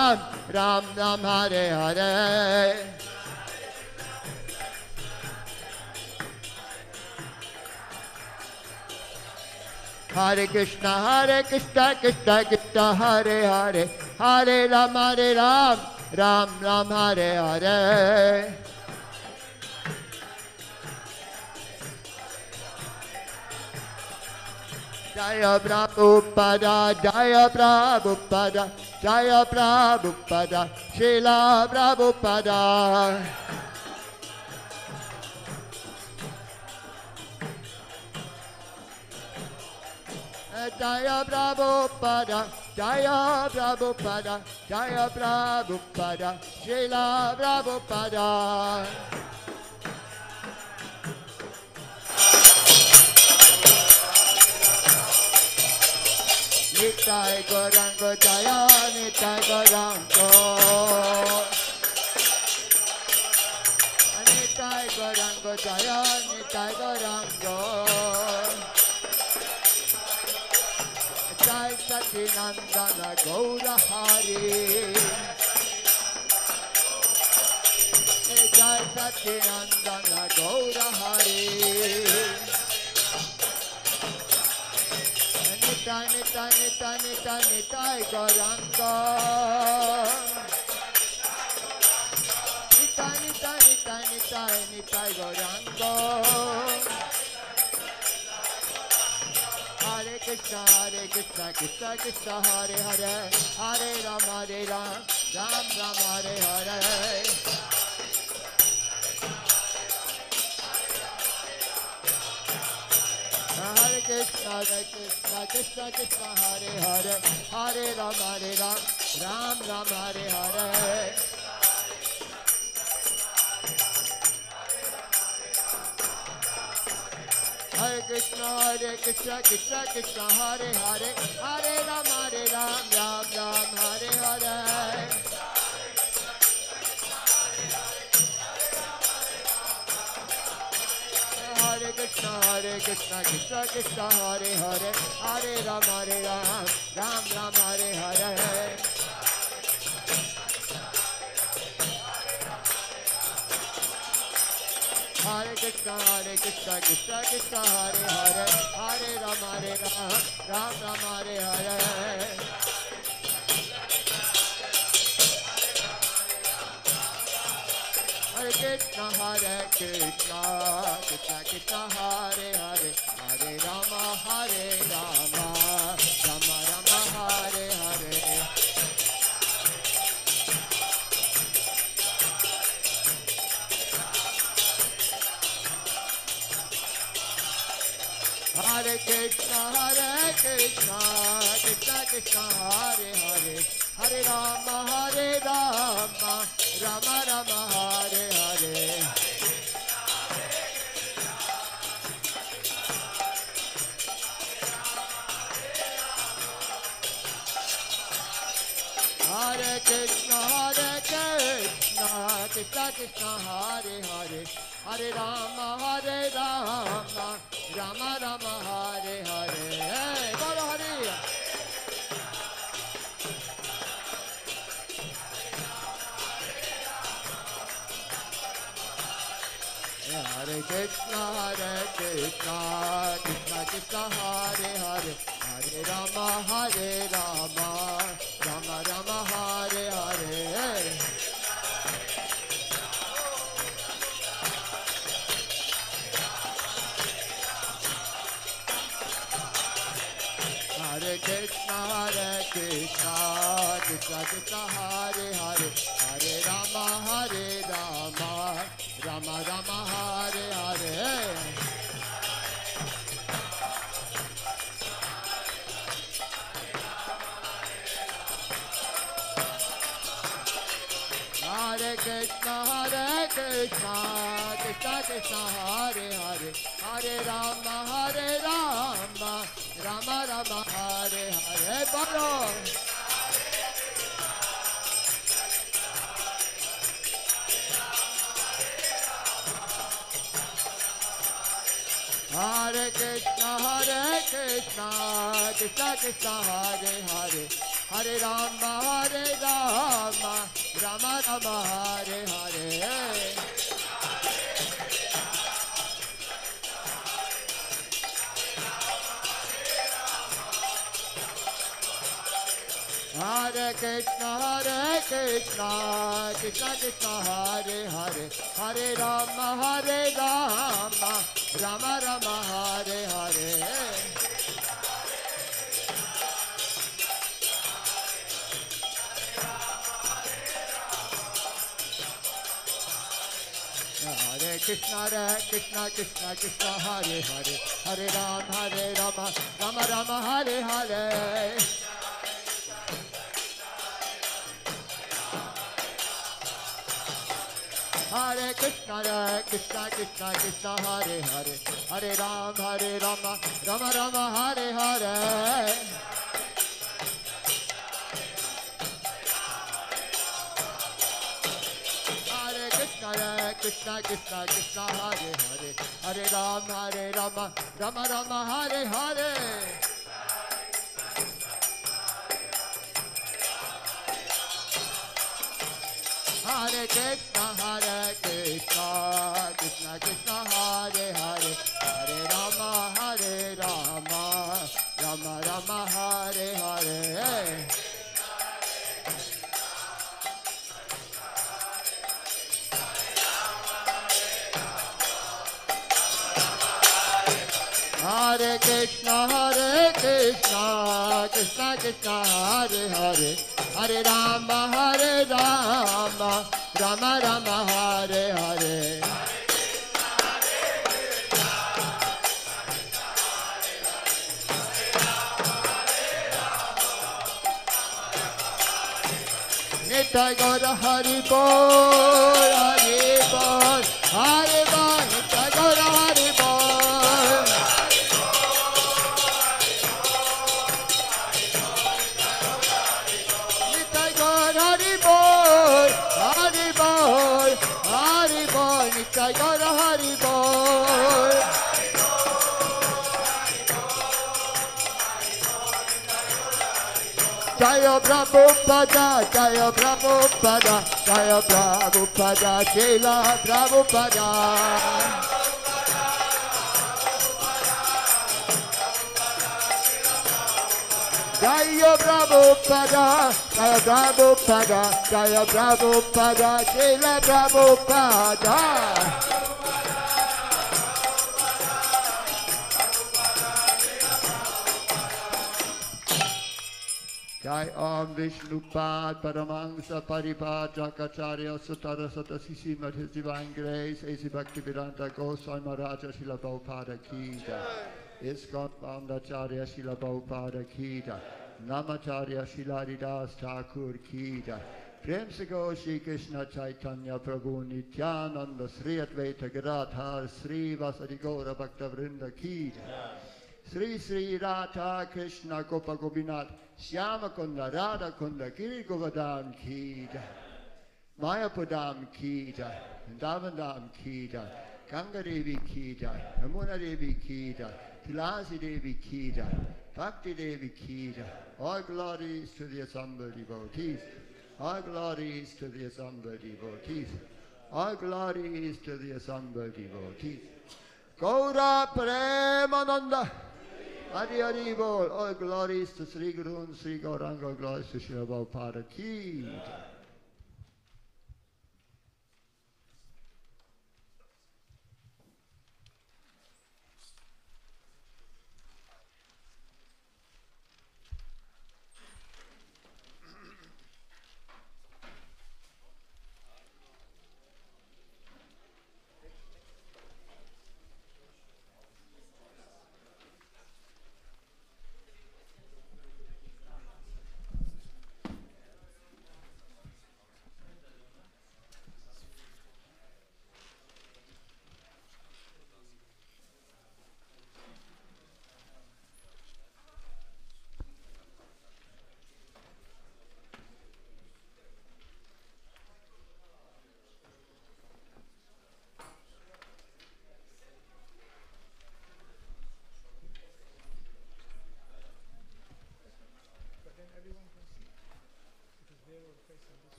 Ram Ram Hare Hare. Hare Krishna Krishna Krishna Hare Hare, Hare Ram Ram Ram Hare Hare. Jaya Prabhupada, Jaya Prabhupada, Jaya Prabhupada, Srila Prabhupada. Jaya Prabhupada, Jaya Prabhupada, Jaya Prabhupada, Srila Prabhupada. Nitai Gauranga Jaya, Nitai Gauranga. Nitai Gauranga Jaya, Nitai Gauranga. Jai Sacinandana Gaurahari. Jai Sacinandana Gaurahari. Nitai Nitai Nitai Nitai Nitai Gauranga. Nitai Nitai Nitai Nitai Nitai Gauranga. Hare Krishna Krishna Krishna Hare Hare, Hare Ram Ram Ram Hare Hare. Hare Krishna Krishna Krishna Hare Hare, Hare Ram Ram Ram Hare Hare. Hare Krishna Krishna Krishna Hare Hare, Hare Ram Ram Ram Hare Hare. Hare Krishna Krishna Krishna Hare Hare, Hare Ram Ram Ram Hare Hare. Hare Krishna Krishna Krishna Hare Hare, Hare Ram Ram Ram Hare Hare. Hare Krishna Krishna Krishna Hare Hare, Hare Rama Rama Rama Hare Hare. Hare Krishna Krishna Krishna Hare Hare, Hare Rama Rama Rama Hare Hare. Hare Krishna Krishna Krishna Hare Hare, Hare Rama Rama Rama Hare Hare. Hey, Badahari. Hare Krishna Krishna Krishna Hare Hare, Hare Rama Rama Rama Hare Hare. Hare Krishna Krishna Hare Hare, Hare Rama Rama Rama Hare Hare. Hare Krishna Krishna Hare Hare, Hare Rama Rama Rama Hare Hare. Bolo. Hare Krishna Krishna Krishna Hare Hare, Hare Rama Rama Rama Hare Hare. Hare Krishna, Krishna Krishna, Hare Hare, Hare Rama, Rama Rama, Hare Hare. Hare Krishna, Krishna Krishna, Hare Hare, Hare Rama, Rama Rama, Hare Hare. Hare Krishna, Krishna Krishna, Hare Hare, Hare Rama, Rama Rama, Hare Hare. Hare Krishna, Krishna Krishna, Hare Hare, Hare Rama, Rama Rama, Hare Hare. Hare Krishna, Krishna Krishna, Hare Hare, Hare Rama, Rama Rama, Hare Hare. Hare Krishna, Krishna Krishna, Hare Hare, Hare Rama, Rama Rama, Hare Hare. Nitai Gaura Hari Bol, Hari Bol, Hari Bol, Nitai Gaura Hari Bol. Nitai Gaura Hari Bol, Hari Bol, Hari Bol, Nitai Gaura Hari Bol. Jaya Prabhupada, Jaya Prabhupada, Jaya Prabhupada, Srila Prabhupada. Jaya Prabhupada, Jaya Prabhupada, Jaya Prabhupada, Srila Prabhupada. Jai Om Vishnupad Paramangsa Paripatrakacharya Sutara Satasisi Mat His Divine Grace A.C. Bhaktivedanta Goswami Maharaja Srila Prabhupada Ki Jai. ISKCON Vandacharya Srila Prabhupada Ki Jai. Namacharya Srila Haridas Thakur Ki Jai. Prem se go Shri Krishna Chaitanya Prabhu Nityananda Sri Advaita Gadadhar Sri Vasadi Gaura Bhakta Vrinda Ki Jai. Sri Sri Radha Krishna Gopa Gopinath Shyama Kunda Radha Kunda Giri Govardhan Ki Jai. Mayapudam Ki Jai. Vrindavan Ki Jai. Ganga Devi Ki Jai. Yamuna Devi Ki Jai. Tulasi Devi Ki Jai. Bhakti Devi Ki Jai. All glories to the assembled devotees. All glories to the assembled devotees. All glories to the assembled devotees. Gaura Premananda. Hari Hari Bol. All glories to Sri Guru and Sri Gauranga. Glories to Srila Prabhupada Ki Jai.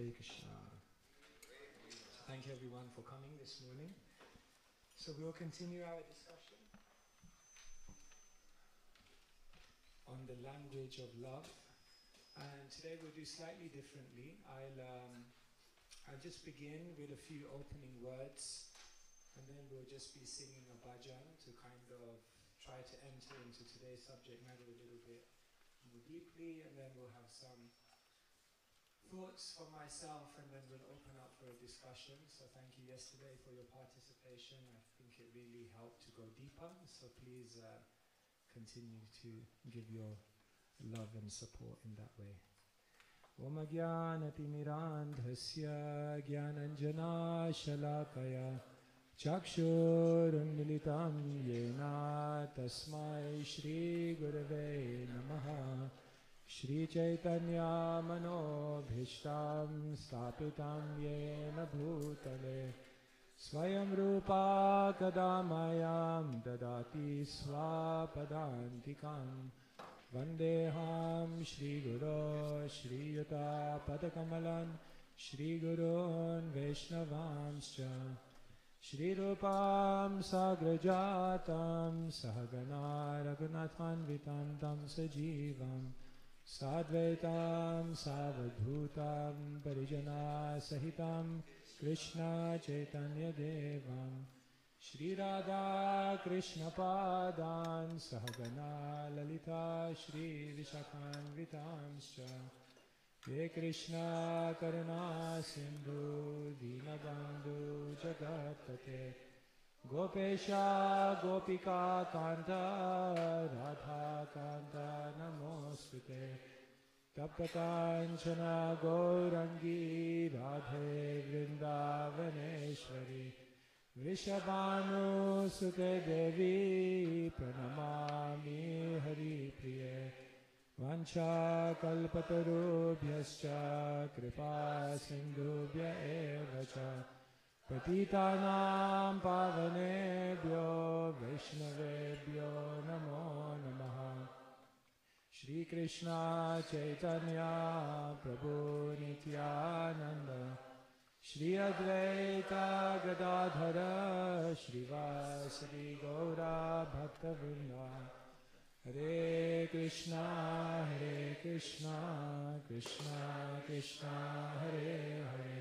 Hare Krishna. So thank you everyone for coming this morning. So we'll continue our discussion on the language of love. And today we'll do slightly differently. I'll just begin with a few opening words, and then we'll just be singing a bhajan to kind of try to enter into today's subject matter a little bit more deeply, and then we'll have some thoughts for myself, and then we'll open up for a discussion. So thank you yesterday for your participation. I think it really helped to go deeper, so please continue to give your love and support in that way. Om Jnanatirandhasya Jnananjana Shalakaya Chakshurunmilitam Yena Tasmai Shri Gurave Namaha Shri Chaitanya Manobhishtam Stapitam Yena Bhutale Svayam Rupa Kadamayam Dadati Swapadantikam Vandeham Shri Guru Shri Yuta Padakamalan Shri Gurun Vaishnavamscha Shri Rupam Sagrajatam Sahagana Raghunathanvitam Tam Sajivam Sadvaitam Savadhutam Parijana Sahitam Krishna Chaitanya Devam Shri Radha Krishna Padan Sahagana Lalita Shri Vishakhanvitamscha He Krishna Karuna Sindhu Dinabandhu Jagatpate Gopesha Gopika Kanta Radha Kanta Namostute Tapakanchana Gaurangi Radhe Vrindavaneshwari Vrishabhanu Sute Devi Pranamami Hari Priye Vancha Kalpatarubhyascha Kripa Sindhubhya Evacha Patitanam Pavanebhyo Vaishnavebhyo Namo Namaha Shri Krishna Chaitanya Prabhu Nityananda Shri Advaita Gadadhara Shrivasadi Gaura Bhaktavrinda Hare Krishna Krishna Krishna Hare Hare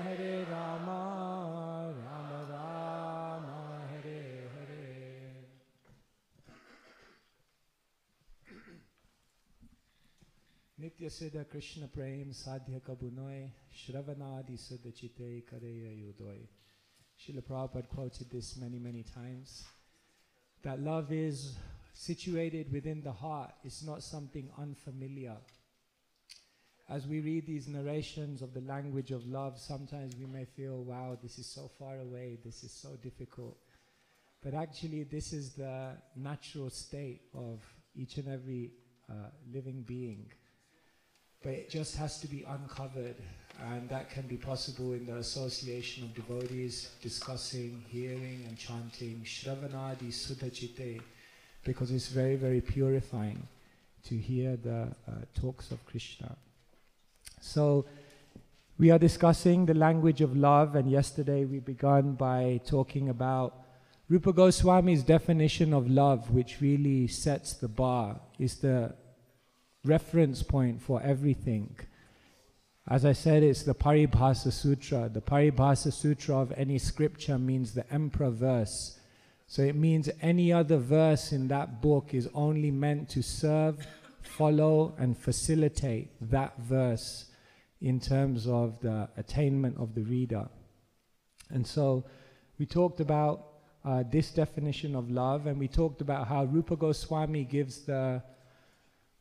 Hare Rama Rama Rama Hare Hare. Nitya Siddha Krishna Prem Sadhya Kabunoy Shravanadi Siddha Chite Kareya Yudoy. Srila Prabhupada quoted this many times. That love is situated within the heart. It's not something unfamiliar. As we read these narrations of the language of love, sometimes we may feel, wow, this is so far away, this is so difficult. But actually, this is the natural state of each and every living being. But it just has to be uncovered, and that can be possible in the association of devotees discussing, hearing and chanting Shravanadi Sudhachite, because it's very purifying to hear the talks of Krishna. So we are discussing the language of love, and yesterday we began by talking about Rupa Goswami's definition of love, which really sets the bar, is the reference point for everything. As I said, it's the Paribhasa Sutra. The Paribhasa Sutra of any scripture means the emperor verse. So it means any other verse in that book is only meant to serve, follow and facilitate that verse in terms of the attainment of the reader. And so we talked about this definition of love, and we talked about how Rupa Goswami gives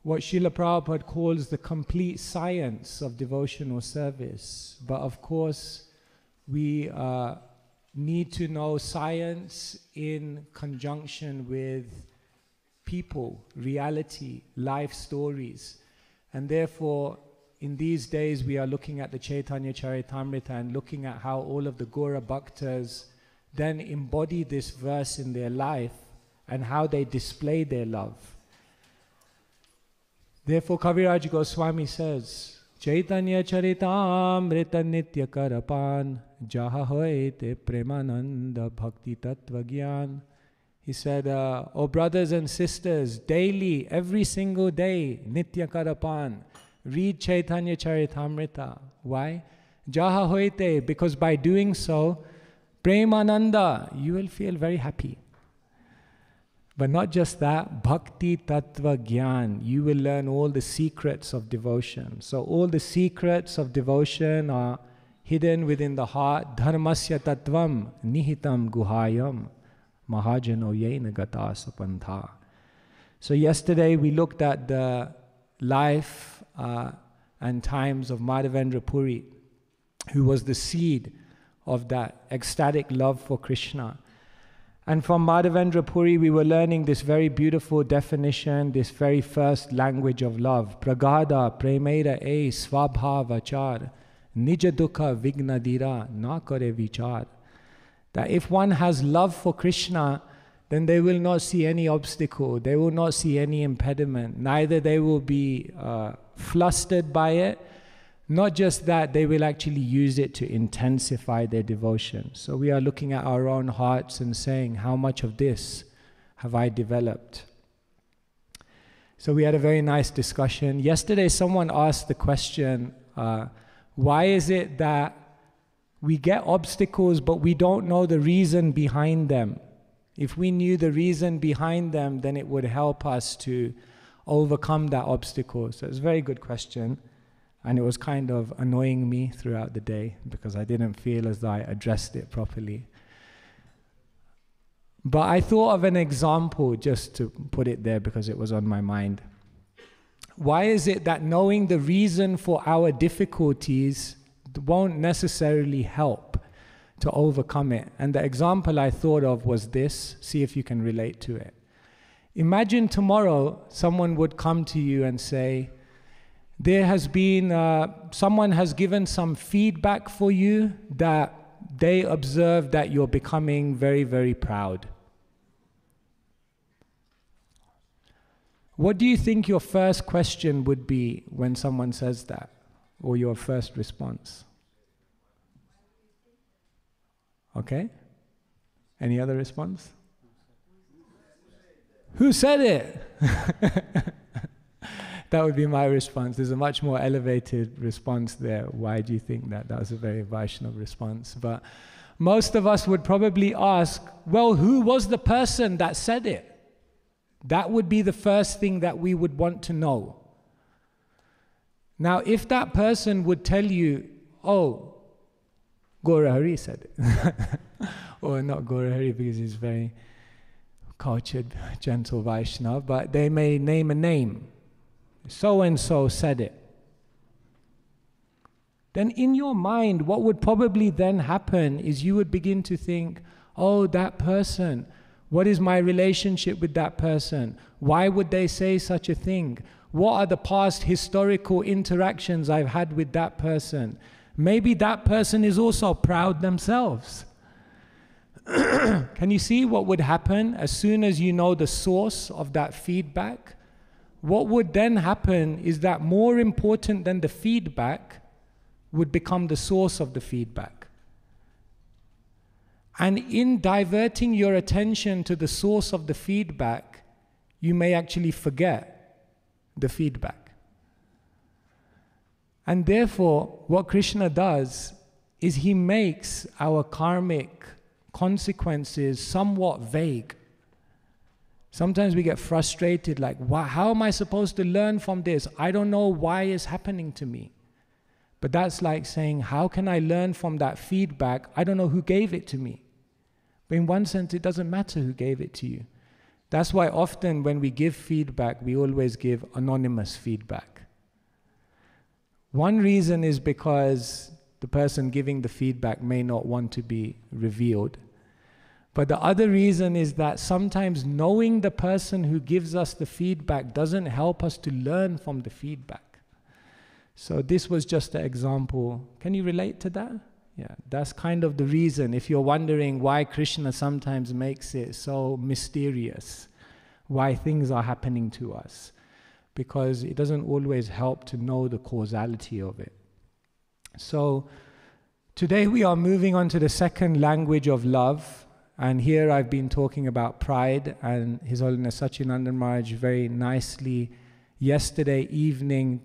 what Srila Prabhupada calls the complete science of devotional service. But of course, we need to know science in conjunction with people, reality, life stories. And therefore, in these days, we are looking at the Chaitanya Charitamrita and looking at how all of the Gaura Bhaktas then embody this verse in their life and how they display their love. Therefore, Kaviraj Goswami says, Chaitanya Charitamrita Nitya Karapan Jaha Hoite Premananda Bhakti Tattva Gyan. He said, oh brothers and sisters, daily, every single day, Nitya Karapan, read Chaitanya Charitamrita. Why? Jaha hoite, because by doing so, Premananda, you will feel very happy. But not just that, Bhakti Tattva Gyan, you will learn all the secrets of devotion. So all the secrets of devotion are hidden within the heart. Dharmasya Tattvam Nihitam Guhayam Mahajano Yena Gata Sapantha. So yesterday we looked at the life and times of Madhavendra Puri, who was the seed of that ecstatic love for Krishna. And from Madhavendra Puri we were learning this very beautiful definition, this very first language of love. Pragada premera e svabhavachar nija dukha vignadira na kare vichar. That if one has love for Krishna, then they will not see any obstacle, they will not see any impediment, neither they will be flustered by it. Not just that, they will actually use it to intensify their devotion. So we are looking at our own hearts and saying, how much of this have I developed? So we had a very nice discussion. Yesterday someone asked the question, why is it that we get obstacles but we don't know the reason behind them? If we knew the reason behind them, then it would help us to overcome that obstacle. So it's a very good question. And it was kind of annoying me throughout the day because I didn't feel as though I addressed it properly. But I thought of an example just to put it there because it was on my mind. Why is it that knowing the reason for our difficulties won't necessarily help to overcome it? And the example I thought of was this. See if you can relate to it. Imagine tomorrow someone would come to you and say, there has been, someone has given some feedback for you that they observe that you're becoming very, very proud. What do you think your first question would be when someone says that? Or your first response? Okay? Any other response? Who said it? That would be my response. There's a much more elevated response there. Why do you think that? That was a very Vaishnava response. But most of us would probably ask, well, who was the person that said it? That would be the first thing that we would want to know. Now, if that person would tell you, oh, Gaurahari said it. Or not Gaurahari because he's very cultured, gentle Vaishnava, but they may name a name. So-and-so said it. Then in your mind, what would probably then happen is you would begin to think, oh, that person, what is my relationship with that person? Why would they say such a thing? What are the past historical interactions I've had with that person? Maybe that person is also proud themselves. Can you see what would happen as soon as you know the source of that feedback? What would then happen is that more important than the feedback would become the source of the feedback. And in diverting your attention to the source of the feedback, you may actually forget the feedback. And therefore, what Krishna does is he makes our karmic consequences somewhat vague. Sometimes we get frustrated, like, how am I supposed to learn from this? I don't know why it's happening to me. But that's like saying, how can I learn from that feedback? I don't know who gave it to me. But in one sense, it doesn't matter who gave it to you. That's why often when we give feedback, we always give anonymous feedback. One reason is because the person giving the feedback may not want to be revealed. But the other reason is that sometimes knowing the person who gives us the feedback doesn't help us to learn from the feedback. So this was just an example. Can you relate to that? Yeah, that's kind of the reason. If you're wondering why Krishna sometimes makes it so mysterious, why things are happening to us, because it doesn't always help to know the causality of it. So today we are moving on to the second language of love. And here I've been talking about pride, and His Holiness Sacinandana Maharaj very nicely yesterday evening,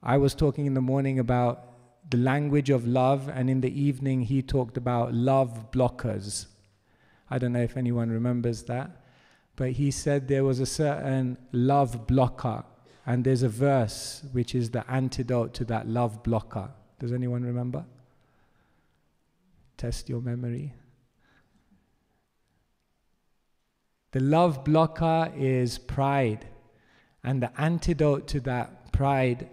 I was talking in the morning about the language of love, and in the evening he talked about love blockers. I don't know if anyone remembers that, but he said there was a certain love blocker, and there's a verse which is the antidote to that love blocker. Does anyone remember? Test your memory. The love blocker is pride, and the antidote to that pride,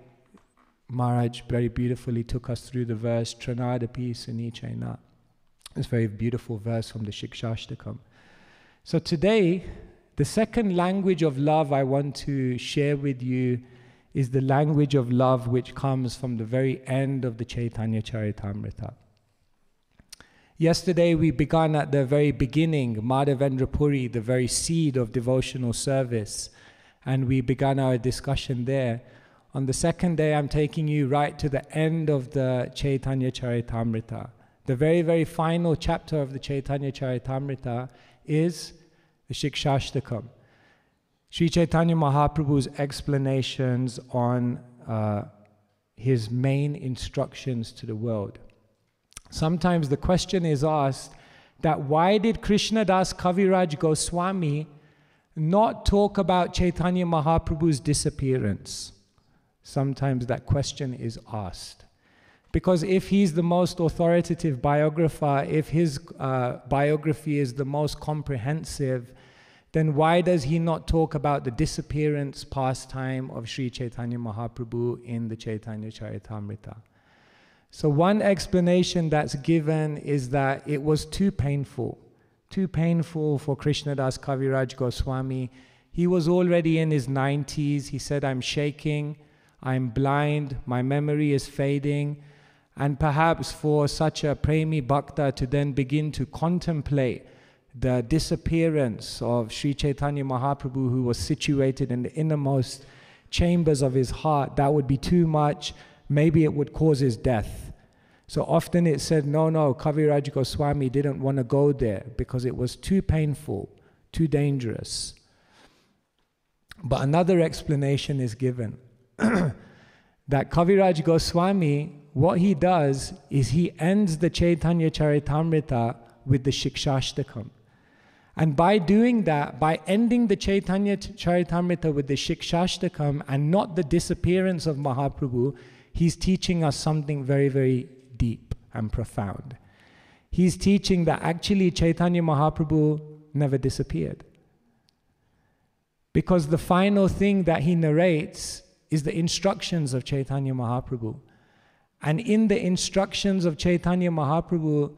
Maharaj very beautifully took us through the verse Tranadapi Sunichaina. It's a very beautiful verse from the Shikshashtakam. So today, the second language of love I want to share with you is the language of love which comes from the very end of the Chaitanya Charitamrita. Yesterday we began at the very beginning, Madhavendra Puri, the very seed of devotional service, and we began our discussion there. On the second day, I'm taking you right to the end of the Chaitanya Charitamrita. The very, very final chapter of the Chaitanya Charitamrita is the Shikshashtakam. Sri Chaitanya Mahaprabhu's explanations on his main instructions to the world. Sometimes the question is asked that why did Krishna Das Kaviraj Goswami not talk about Chaitanya Mahaprabhu's disappearance? Sometimes that question is asked. Because if he's the most authoritative biographer, if his biography is the most comprehensive, then why does he not talk about the disappearance pastime of Sri Chaitanya Mahaprabhu in the Chaitanya Charitamrita? So one explanation that's given is that it was too painful for Krishna Das Kaviraj Goswami. He was already in his 90s. He said, I'm shaking, I'm blind, my memory is fading. And perhaps for such a Premi Bhakta to then begin to contemplate the disappearance of Sri Chaitanya Mahaprabhu, who was situated in the innermost chambers of his heart, that would be too much. Maybe it would cause his death. So often it said, no, Kaviraj Goswami didn't want to go there because it was too painful, too dangerous. But another explanation is given. That Kaviraj Goswami, what he does is he ends the Chaitanya Charitamrita with the Shikshashtakam. And by doing that, by ending the Chaitanya Charitamrita with the Shikshashtakam and not the disappearance of Mahaprabhu, he's teaching us something very, very deep and profound. He's teaching that actually Chaitanya Mahaprabhu never disappeared. Because the final thing that he narrates is the instructions of Chaitanya Mahaprabhu. And in the instructions of Chaitanya Mahaprabhu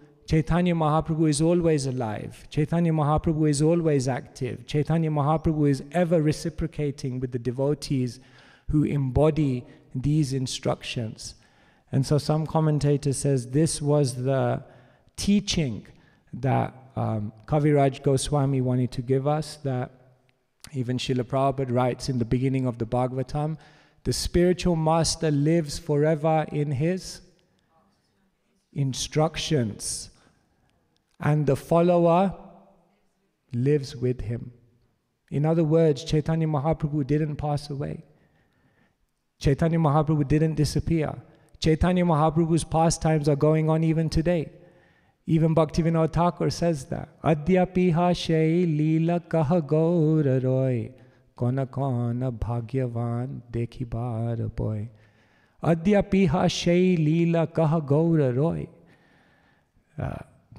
is always alive. Chaitanya Mahaprabhu is always active. Chaitanya Mahaprabhu is ever reciprocating with the devotees who embody these instructions. And so some commentator says this was the teaching that Kaviraj Goswami wanted to give us, that even Srila Prabhupada writes in the beginning of the Bhagavatam, the spiritual master lives forever in his instructions, and the follower lives with him. In other words, Chaitanya Mahaprabhu didn't pass away. Chaitanya Mahaprabhu didn't disappear. Chaitanya Mahaprabhu's pastimes are going on even today. Even Bhaktivinoda Thakur says that. Adyapiha shay lila kaha gaura roy, kona kona bhagyavan dekhi bar boy. Adyapiha shay lila kaha gaura roy.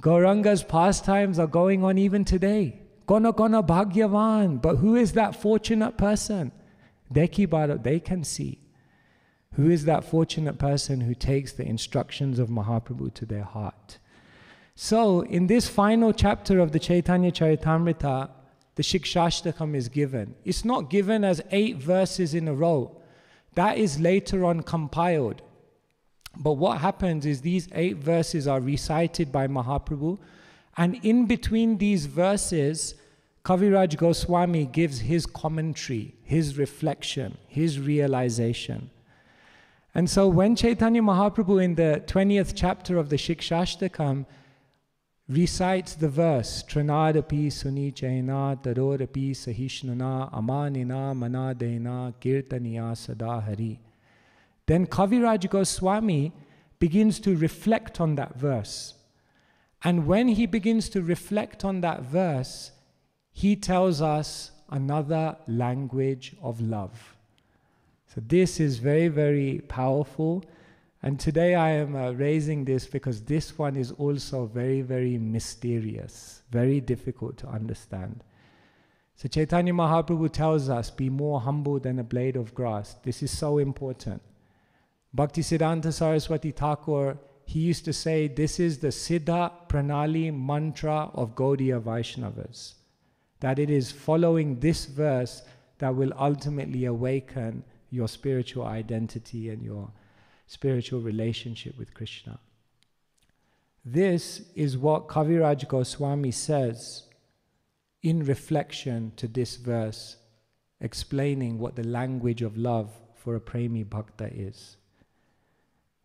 Gauranga's pastimes are going on even today. Kona kona bhagyavan. But who is that fortunate person? Dekhi bar, they can see. Who is that fortunate person who takes the instructions of Mahaprabhu to their heart? So, in this final chapter of the Chaitanya Charitamrita, the Shikshashtakam is given. It's not given as 8 verses in a row. That is later on compiled. But what happens is these 8 verses are recited by Mahaprabhu, and in between these verses, Kaviraj Goswami gives his commentary, his reflection, his realization. And so when Chaitanya Mahaprabhu in the 20th chapter of the Shikshashtakam recites the verse, Tranadapi Sunichaina Tarodapi Sahishnana Amanina Manadena Kirtaniya Sadahari, then Kaviraj Goswami begins to reflect on that verse. And when he begins to reflect on that verse, he tells us another language of love. So this is very, very powerful. And today I am raising this because this one is also very, very mysterious, very difficult to understand. So Chaitanya Mahaprabhu tells us, be more humble than a blade of grass. This is so important. Bhaktisiddhanta Saraswati Thakur, he used to say, this is the Siddha Pranali mantra of Gaudiya Vaishnavas. That it is following this verse that will ultimately awaken your spiritual identity and your spiritual relationship with Krishna. This is what Kaviraj Goswami says in reflection to this verse, explaining what the language of love for a premi bhakta is.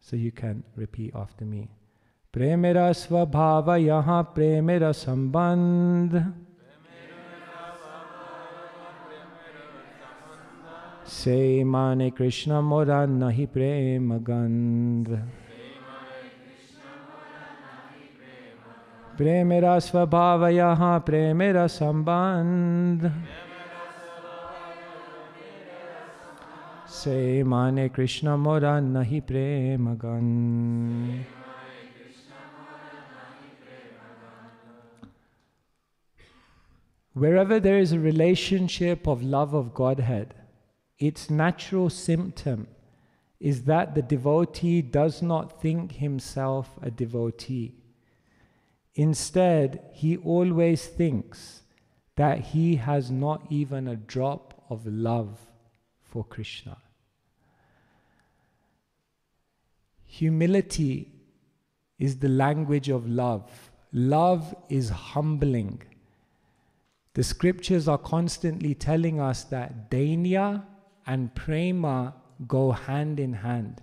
So you can repeat after me. Premera svabhava yaha premera sambandh Se mane Krishna mora nahi prema gandh Premera svabhava yaha premera sambandh Se mane Krishna mora nahi prema gandh. Wherever there is a relationship of love of Godhead, its natural symptom is that the devotee does not think himself a devotee. Instead, he always thinks that he has not even a drop of love for Krishna. Humility is the language of love. Love is humbling. The scriptures are constantly telling us that dainya and prema go hand in hand.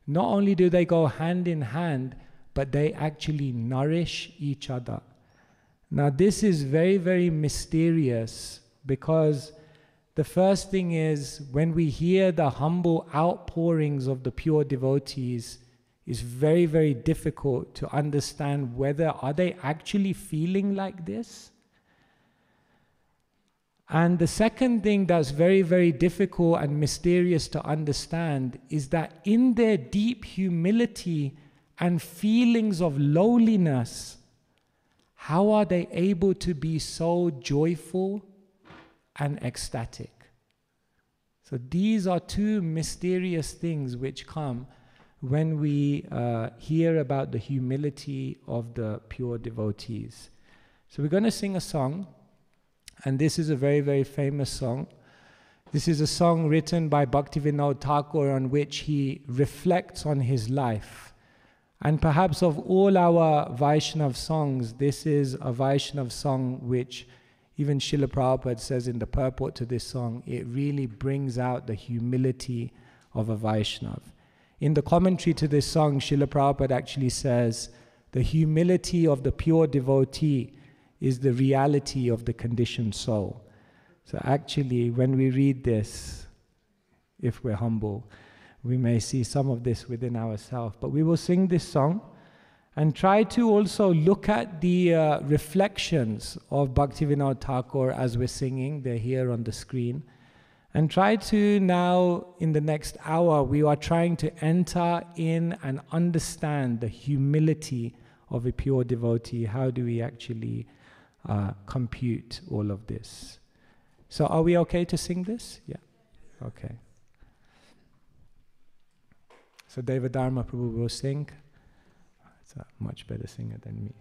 Not only do they go hand in hand, but they actually nourish each other. Now this is very, very mysterious, because the first thing is, when we hear the humble outpourings of the pure devotees, it's very, very difficult to understand whether are they actually feeling like this. And the second thing that's very, very difficult and mysterious to understand is that in their deep humility and feelings of lowliness, how are they able to be so joyful and ecstatic? So these are two mysterious things which come when we hear about the humility of the pure devotees. So we're going to sing a song, and this is a very, very famous song. This is a song written by Bhaktivinoda Thakur, on which he reflects on his life. And perhaps of all our Vaishnav songs, this is a Vaishnav song which even Srila Prabhupada says in the purport to this song, it really brings out the humility of a Vaishnav. In the commentary to this song, Srila Prabhupada actually says, the humility of the pure devotee is the reality of the conditioned soul. So actually, when we read this, if we're humble, we may see some of this within ourselves. But we will sing this song and try to also look at the reflections of Bhaktivinoda Thakur as we're singing. They're here on the screen. And try to now, in the next hour, we are trying to enter in and understand the humility of a pure devotee. How do we actually compute all of this? So are we okay to sing this? Yeah. Okay. So Devadharma Prabhu will sing. He's a much better singer than me.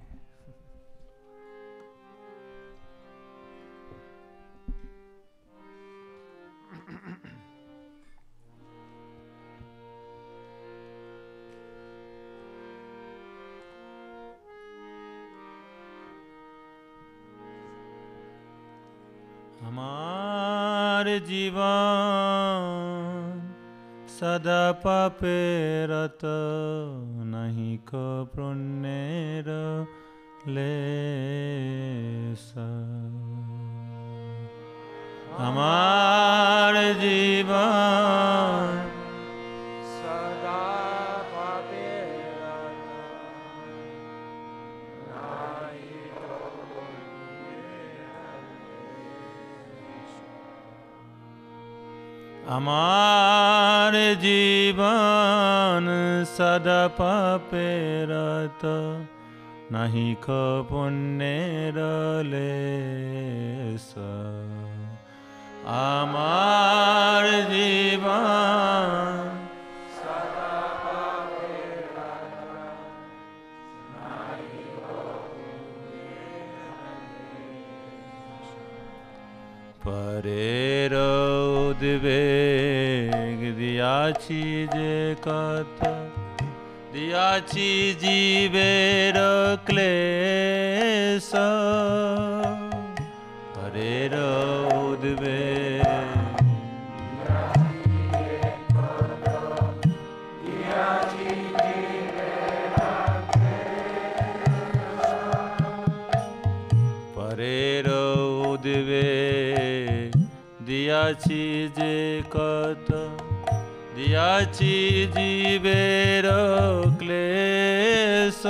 हमार जीवन सदा पापेरत नहीं को पुण्यर less हमार जीवन सदा पापेरत আমার জীবন সদা পাপে রত নাহি কো পুণ্যের লেশ আমার জীবন সদা পাপে রত নাহি কো পরের উদ্বেগ দিয়াছি যে কথা দিয়াছি জীবের ক্লেশ পরের উদ্বেগ পরের উদ্বেগ দিয়াছি যে কথা দিয়াছি জীবের ক্লেশ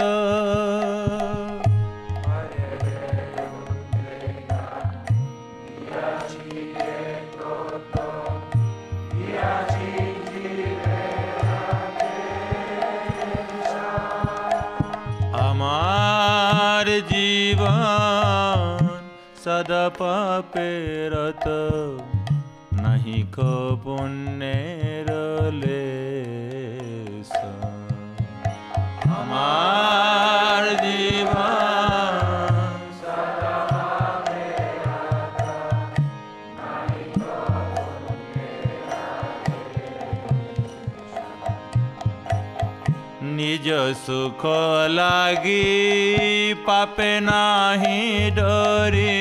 আমার জীবন সদা পাপে রত নাহি কো পুণ্যের লেশ আমার জীবন সদা পাপে রত নাহি কো পুণ্যের লেশ নিজ সুখ লাগি পাপে নাহি ডরি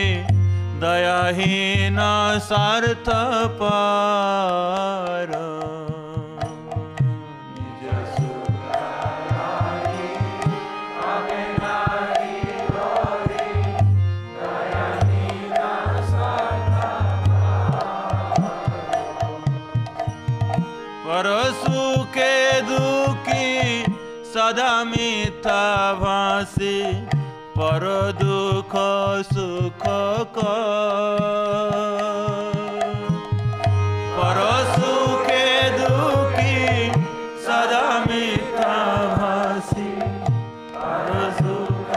দয়াহীন স্বার্থপর নিজ সুখ লাগি পাপে নাহি ডরি দয়াহীন স্বার্থপর পর সুখে দুঃখী সদা মিথ্যা ভাসি পর দুঃখ সুখ পর সুখে দুঃখী সদা মিথ্যা ভাসি পর সুখ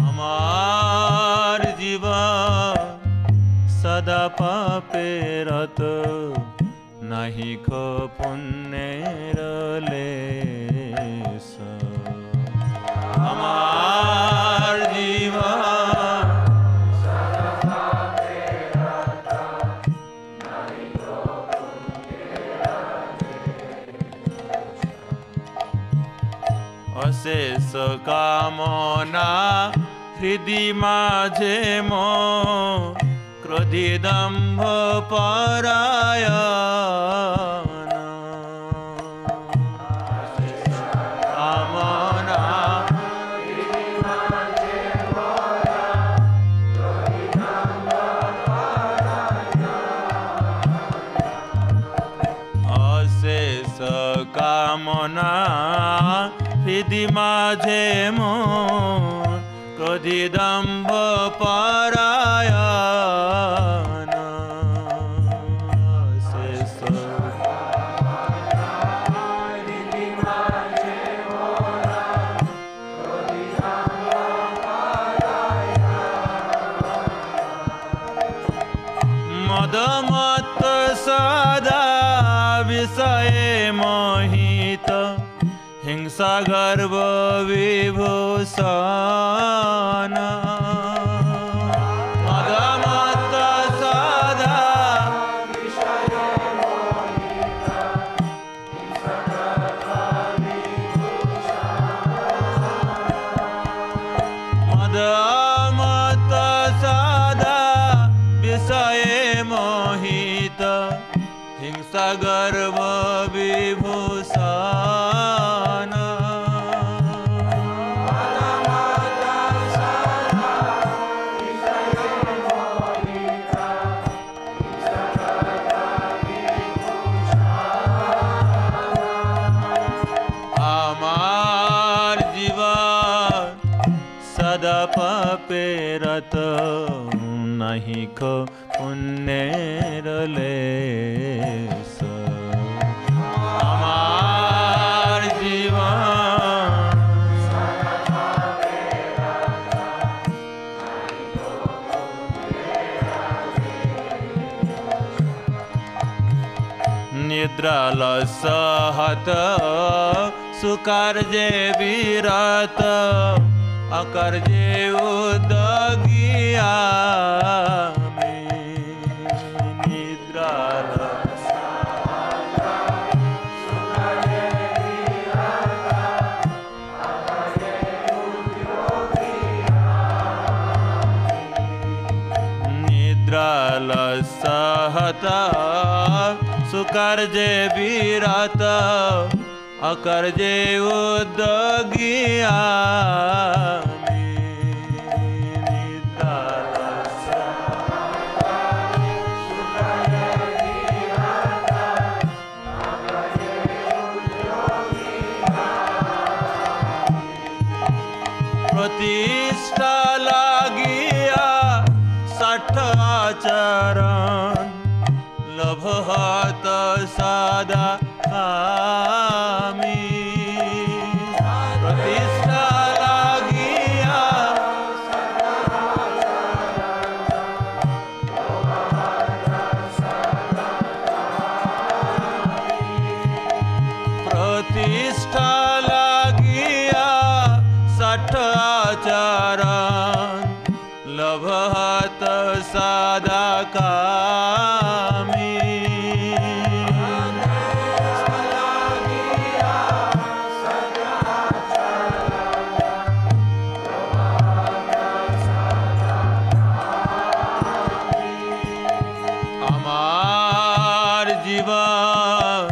আমার জীবন সদা পাপে রত নাহি কো পুণ্যের লেশ আমার জীবন সদা পাপে রত নাহি কো পুণ্যের লেশ অশেষ কামনা হৃদি মাঝে মোর ক্রোধী দম্ভ পরায়ণ কামনা হৃদি মাঝে মোর ক্রোধী দম্ভ পরায়ণ অশেষ কামনা হৃদি মাঝে মোর ক্রোধী দম্ভ পরায়ণ শেষ হৃদি মাঝে মোর ক্রোধী দম্ভ পরায়ণ মদমত্ত সদা বিষয়ে মোহিত হিংসা গর্ব বিভূষণ মদমত্ত সদা বিষয়ে মোহিত হিংসা গর্ব বিভূষণ মদমত্ত সদা বিষয়ে মোহিত হিংসা গর্ব বিভূষণ আমার জীবন সদা পাপে রত नहीं को पुण्येर लेस আমার জীবন निद्रालसहत सुकार्ये विरत अकार्ये उद्यगिया निद्रालसहत सुकार्ये विरत अकार्ये उद्यगिया प्रतिष्ठा लागिया सठ आचरण लभहत सदा हामी प्रतिष्ठा लागिया प्रतिष्ठा लागिया सठ आचरण लभहत सदा कामी আমার জীবন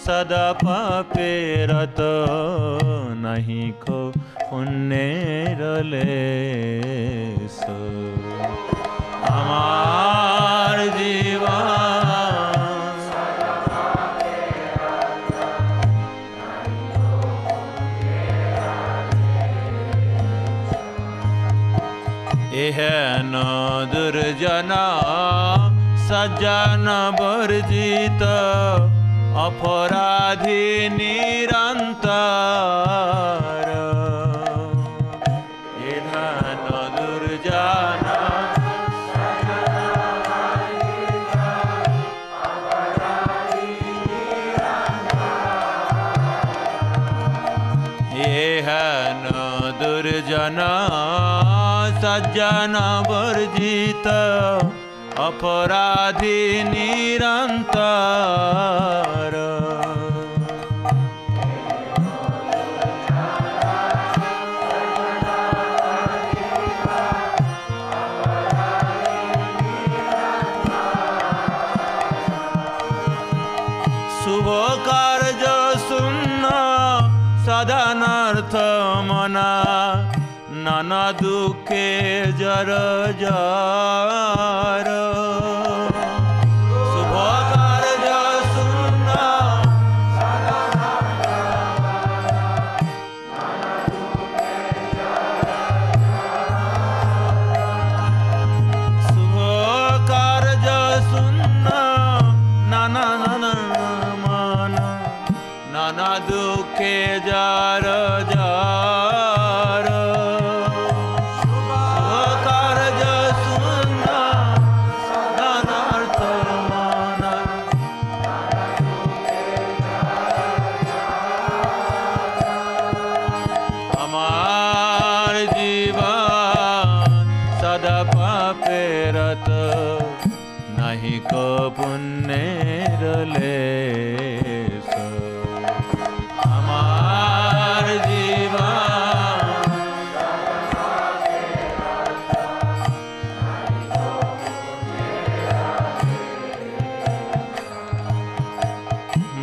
সদা পাপেরত नहीं को पुण्येर लेस আমার জীবন एहन दुर्जना सज्जन वर्जित अपराधी निरंतर एहन दुर्जना एहन दुर्जना सज्जन वर्जित अपराधी निरंतर शुभ कार्य सुन्न साधनार्थ मना नाना दुखे जर जार शुभ कार्य सुन्न शुभ कार्य सुन्न नाना नाना मन नाना दुखे जार जार नहीं को पुण्येर लेस हमार जीवन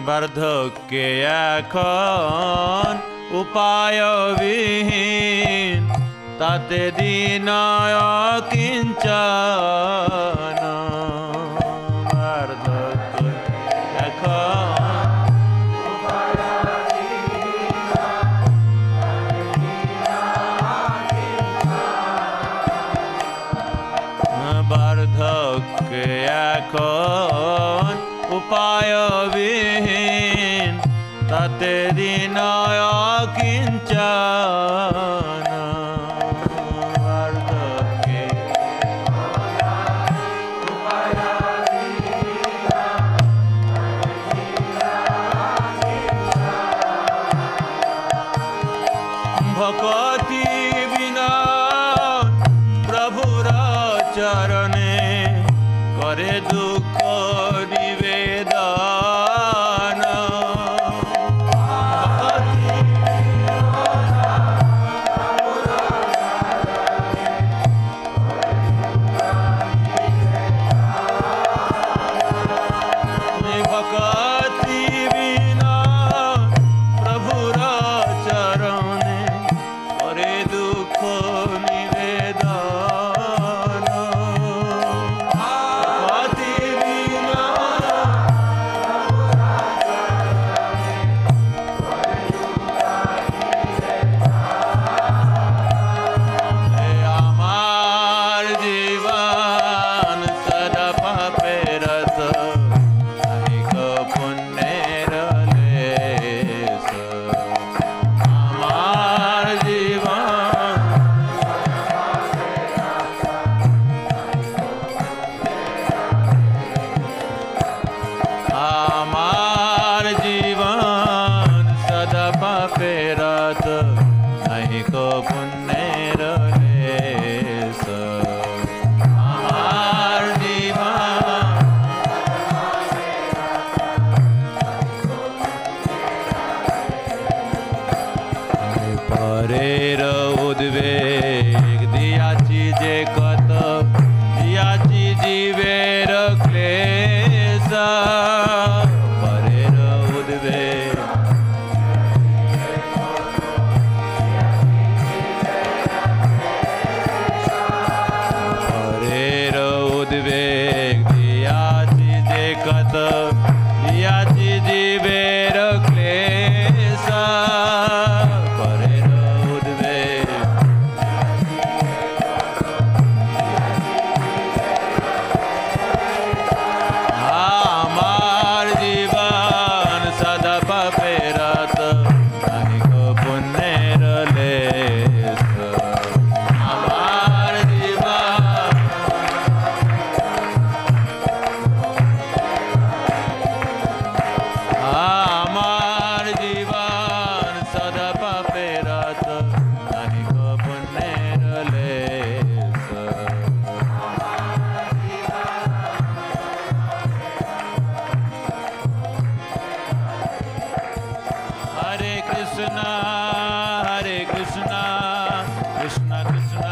বার্ধক্যে এখন উপায় বিহীন তাতে দিন কিঞ্চন বার্ধক্য এখন বার্ধক্যে এখন উপায়বিহীন, তাতে দিনয় কিঞ্চন। বার্ধক্যে ভকতি বিনা প্রভুর চরণে করে দুঃখ নিবেদন। ভকতি বিনা প্রভুর চরণে করে দুঃখ নিবেদন। ভকতি বিনা আমার জীবন সদা পাপেরত, অনেক পুণ্যের লেশ। আমার জীবন আমার জীবন সদা পাপেরত, অনেক পুণ্যের লেশ। আমার জীবন পরের উদ্বেগ দিয়াছি যে কত, দিয়াছি জীবের ক্লেশ। পরের উদ্বেগ পরের উদ্বেগ দিয়াছি যে কত, দিয়াছি জীবের ক্লেশ। পরের উদ্বেগ আমার জীবন সদা পাপেরত, অনেক পুণ্যের লেশ। আমার জীবন আমার জীবন সদা পাপেরত, অনেক পুণ্যের লেশ। হরে কৃষ্ণ হরে কৃষ্ণ, কৃষ্ণ কৃষ্ণ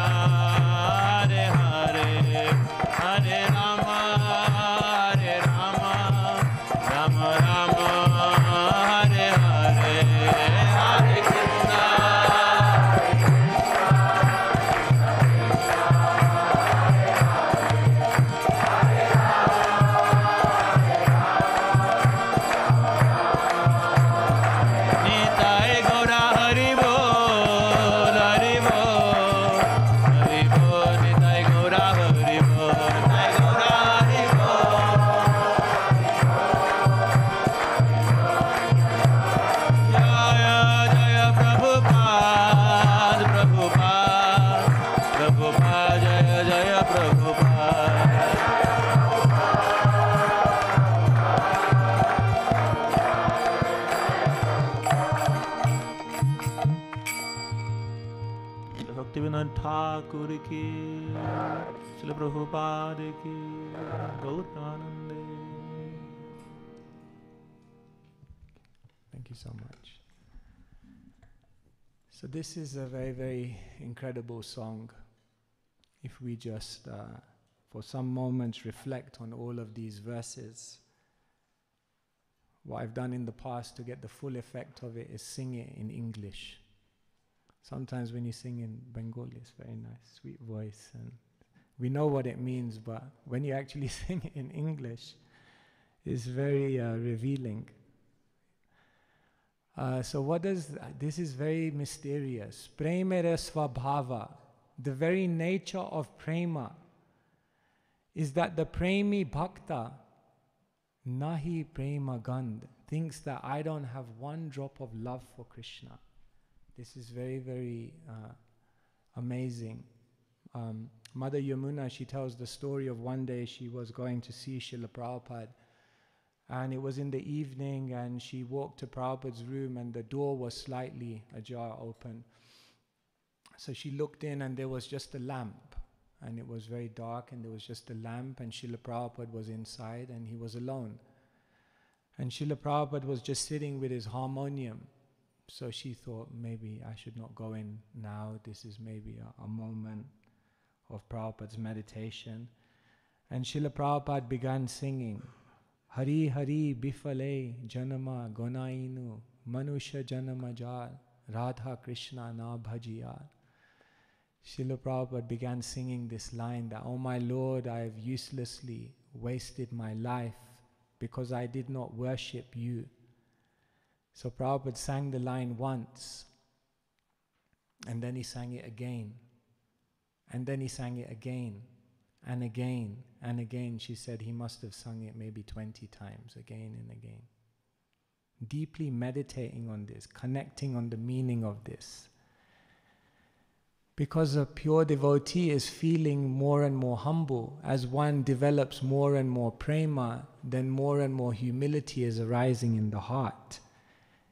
হরে হরে, হরে রাম হরে রাম, রাম রাম হরে হরে। হরে কৃষ্ণ নিতাই গৌরা হরি বল, হরি বল, হরি বল। নিতাই গৌরা হরি বল, নিতাই গৌরা হরি বল। জয় জয় প্রভুপাদ, প্রভুপাদ, প্রভুপাদ, জয় জয় প্রভুপাদ। भक्तिविनोद ठाकुर की, श्रील प्रभुपाद की, गौर प्रेमानंदे। Thank you so much. So this is a very, very incredible song. If we just, for some moments, reflect on all of these verses, what I've done in the past to get the full effect of it is sing it in English. Sometimes when you sing in Bengali, it's very nice, sweet voice, and we know what it means, but when you actually sing it in English, it's very revealing. So what does, this is very mysterious. Premera svabhava, the very nature of prema is that the premi bhakta nahi prema gand thinks that I don't have one drop of love for Krishna. This is very, very amazing. Mother Yamuna, she tells the story of one day she was going to see Srila Prabhupada, and it was in the evening, and she walked to Prabhupada's room and the door was slightly ajar open. So she looked in and there was just a lamp, and it was very dark and there was just a lamp, and Srila Prabhupada was inside and he was alone. And Srila Prabhupada was just sitting with his harmonium. So she thought, maybe I should not go in now. This is maybe a moment of Prabhupada's meditation. And Srila Prabhupada began singing, Hari Hari Bifale Janama Gonainu Manusha Janama Jal Radha Krishna Na Bhajiyar. Srila Prabhupada began singing this line that, oh my Lord, I have uselessly wasted my life because I did not worship you. So Prabhupada sang the line once, and then he sang it again, and then he sang it again, and again, and again. She said he must have sung it maybe 20 times, again and again. Deeply meditating on this, connecting on the meaning of this. Because a pure devotee is feeling more and more humble. As one develops more and more prema, then more and more humility is arising in the heart.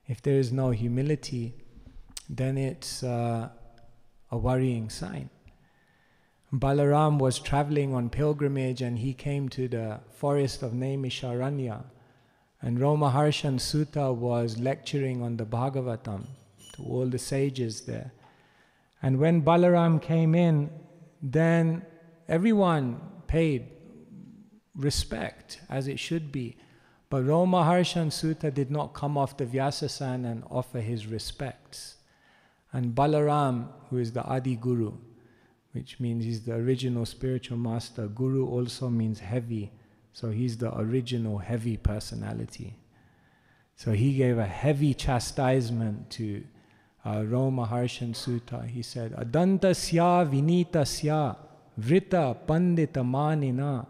If there is no humility, then it's a worrying sign. Balaram was traveling on pilgrimage and he came to the forest of Naimisharanya, and Romaharshan Sutta was lecturing on the Bhagavatam to all the sages there. And when Balaram came in, then everyone paid respect as it should be. But Romaharshan Sutta did not come off the Vyasasan and offer his respects. And Balaram, who is the Adi Guru, which means he's the original spiritual master. Guru also means heavy, so he's the original heavy personality. So he gave a heavy chastisement to Romaharshan Sutta. He said, Adantasya vinitasya vrita pandita manina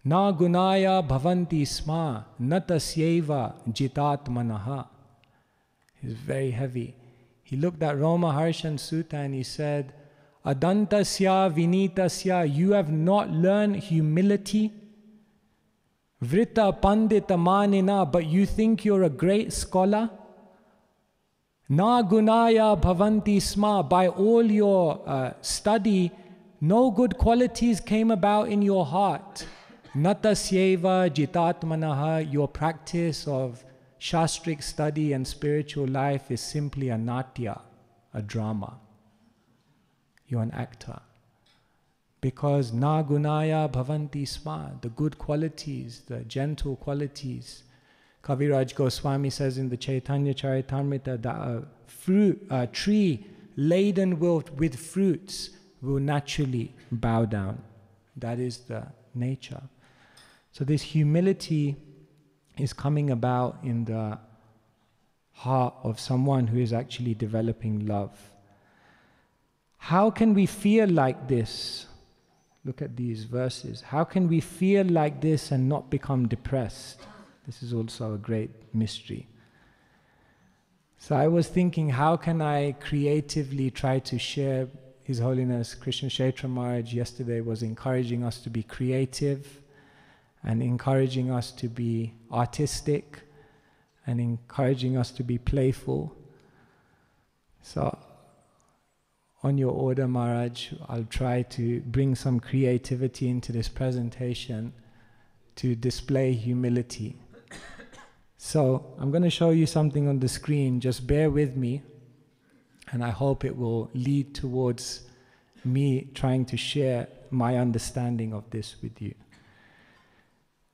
na gunaya bhavanti sma natasyeva jitatmanaha. He's very heavy. He looked at Romaharshan Sutta and he said, Adantasya vinitasya, you have not learned humility. Vrita pandita manina, but you think you're a great scholar. Na gunaya bhavanti sma, by all your study, no good qualities came about in your heart. Natasyeva jitatmanaha, your practice of shastric study and spiritual life is simply a natya, a drama. You're an actor. Because na gunaya bhavanti sma, the good qualities, the gentle qualities. Kaviraj Goswami says in the Chaitanya Charitamrita that a tree laden with fruits will naturally bow down. That is the nature. So this humility is coming about in the heart of someone who is actually developing love. How can we feel like this? Look at these verses. How can we feel like this and not become depressed? This is also a great mystery. So I was thinking, how can I creatively try to share? His Holiness Krishna Ksetra Maharaj yesterday was encouraging us to be creative and encouraging us to be artistic and encouraging us to be playful. So on your order, Maharaj, I'll try to bring some creativity into this presentation to display humility. So I'm going to show you something on the screen. Just bear with me, and I hope it will lead towards me trying to share my understanding of this with you.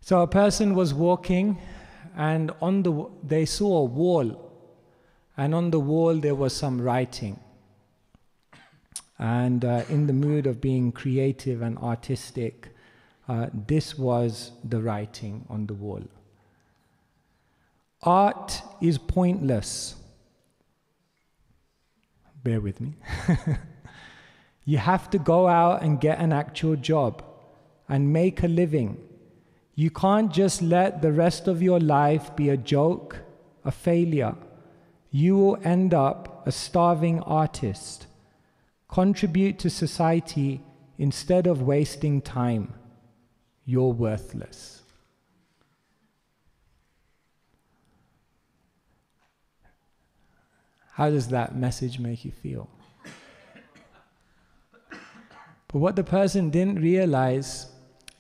So a person was walking, and they saw a wall, and on the wall there was some writing. And in the mood of being creative and artistic, this was the writing on the wall. Art is pointless. Bear with me. You have to go out and get an actual job. and make a living. You can't just let the rest of your life be a joke, a failure. You will end up a starving artist. Contribute to society instead of wasting time. You're worthless. How does that message make you feel? But what the person didn't realize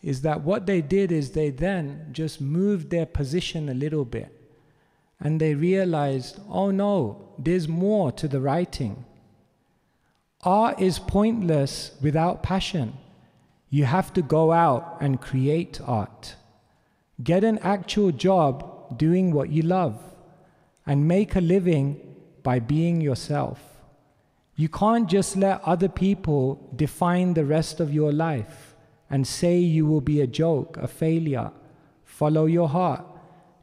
is that what they did is they then just moved their position a little bit. And they realized, oh no, there's more to the writing. Art is pointless without passion. You have to go out and create art. Get an actual job doing what you love, and make a living by being yourself. You can't just let other people define the rest of your life and say you will be a joke, a failure. Follow your heart.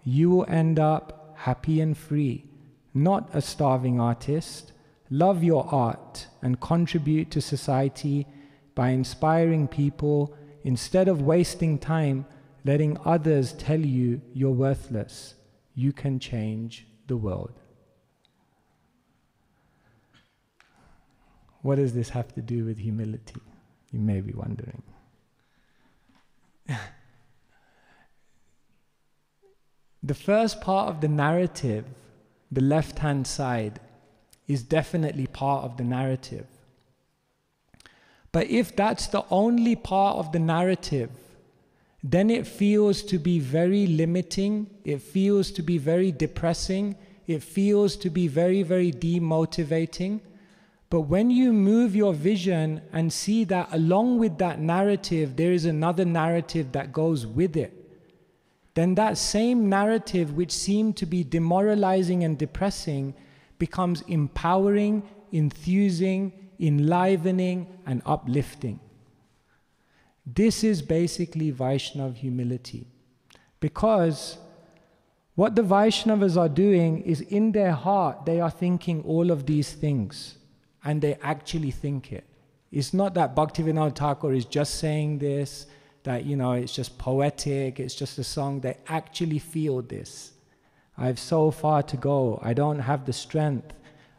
You will end up happy and free, not a starving artist. Love your art and contribute to society by inspiring people instead of wasting time letting others tell you you're worthless. You can change the world. What does this have to do with humility? You may be wondering. The first part of the narrative, the left-hand side, is definitely part of the narrative. But if that's the only part of the narrative, then it feels to be very limiting, it feels to be very depressing, it feels to be very, very demotivating. But when you move your vision and see that along with that narrative, there is another narrative that goes with it, then that same narrative which seemed to be demoralizing and depressing becomes empowering, enthusing, enlivening, and uplifting. This is basically Vaishnava humility. Because what the Vaishnavas are doing is in their heart, they are thinking all of these things. And they actually think it. It's not that Bhaktivinoda Thakur is just saying this, that, it's just poetic, it's just a song. They actually feel this. I have so far to go. I don't have the strength.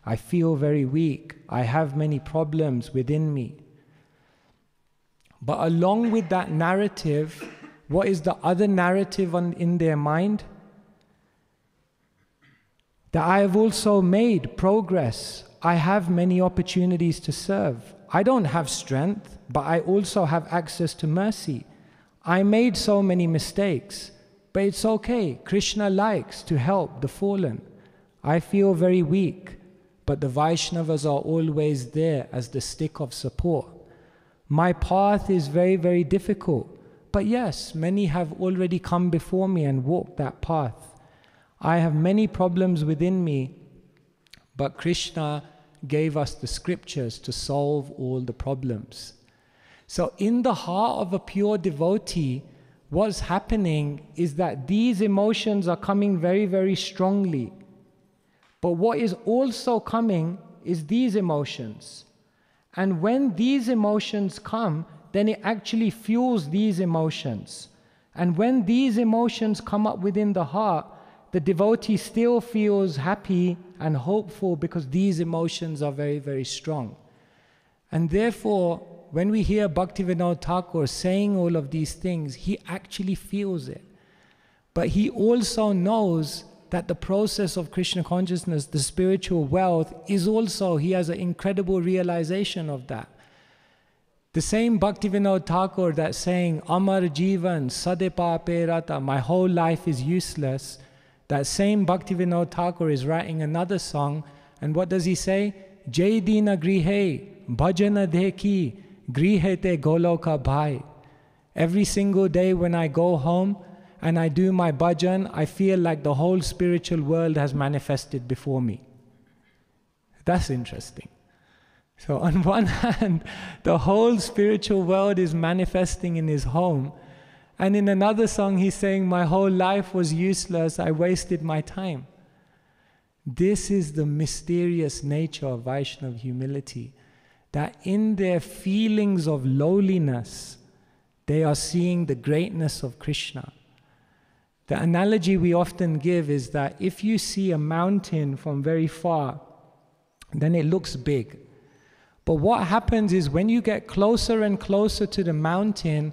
I feel very weak. I have many problems within me. But along with that narrative, what is the other narrative in their mind? That I have also made progress. I have many opportunities to serve. I don't have strength, but I also have access to mercy. I made so many mistakes, but it's okay. Krishna likes to help the fallen. I feel very weak, but the Vaishnavas are always there as the stick of support. My path is very, very difficult, but yes, many have already come before me and walked that path. I have many problems within me, but Krishna gave us the scriptures to solve all the problems. So in the heart of a pure devotee, what's happening is that these emotions are coming very, very strongly. But what is also coming is these emotions. And when these emotions come, then it actually fuels these emotions. And when these emotions come up within the heart, the devotee still feels happy and hopeful because these emotions are very, very strong. And therefore, when we hear Bhaktivinoda Thakur saying all of these things, he actually feels it. But he also knows that the process of Krishna consciousness, the spiritual wealth, is also, he has an incredible realization of that. The same Bhaktivinoda Thakur that's saying, Amar Jivan Sadepa Perata, my whole life is useless. That same Bhaktivinoda Thakur is writing another song, and what does he say? Jai Dina Grihe, Bhajana Dheki, Grihe Te Goloka Bhai. Every single day when I go home and I do my bhajan, I feel like the whole spiritual world has manifested before me. That's interesting. So on one hand, the whole spiritual world is manifesting in his home, and in another song he's saying, my whole life was useless, I wasted my time. This is the mysterious nature of Vaishnava humility, that in their feelings of lowliness, They are seeing the greatness of Krishna. The analogy we often give is that if you see a mountain from very far, then it looks big. But what happens is when you get closer and closer to the mountain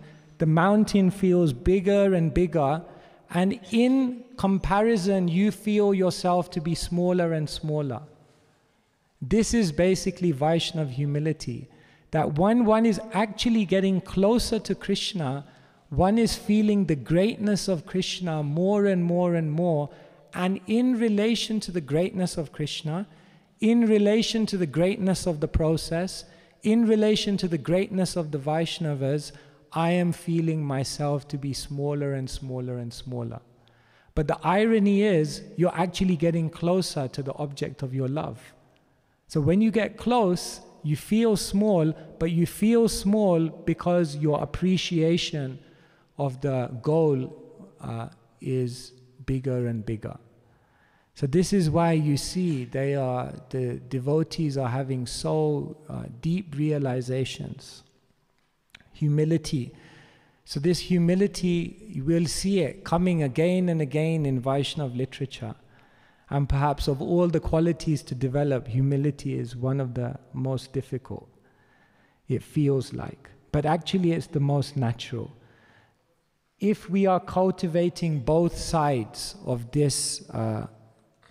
feels bigger and bigger, and in comparison, you feel yourself to be smaller and smaller. This is basically Vaishnava humility. That when one is actually getting closer to Krishna, one is feeling the greatness of Krishna more and more and more. And in relation to the greatness of Krishna, in relation to the greatness of the process, in relation to the greatness of the Vaishnavas, I am feeling myself to be smaller and smaller and smaller. But the irony is, you're actually getting closer to the object of your love. So when you get close, you feel small, but you feel small because your appreciation of the goal is bigger and bigger. So this is why you see the devotees are having so deep realizations. Humility. So this humility, you will see it coming again and again in Vaishnava literature. And perhaps of all the qualities to develop, humility is one of the most difficult. It feels like. But actually it's the most natural. If we are cultivating both sides of this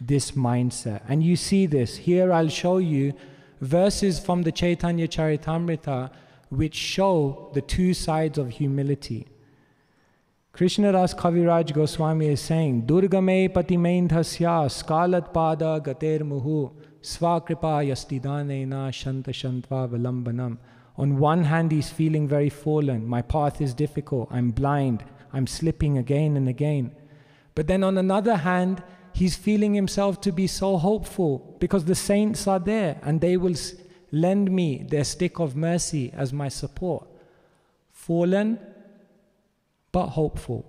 mindset, and you see this, here I'll show you verses from the Chaitanya Charitamrita which show the two sides of humility. Krishna Das Kaviraj Goswami is saying, Durgame patimaindhasya skalat pada gater muhu svakripa yastidanena shanta shantva valambanam. On one hand, he's feeling very fallen. My path is difficult. I'm blind. I'm slipping again and again. But then on another hand, he's feeling himself to be so hopeful because the saints are there and they will lend me their stick of mercy as my support. Fallen, but hopeful.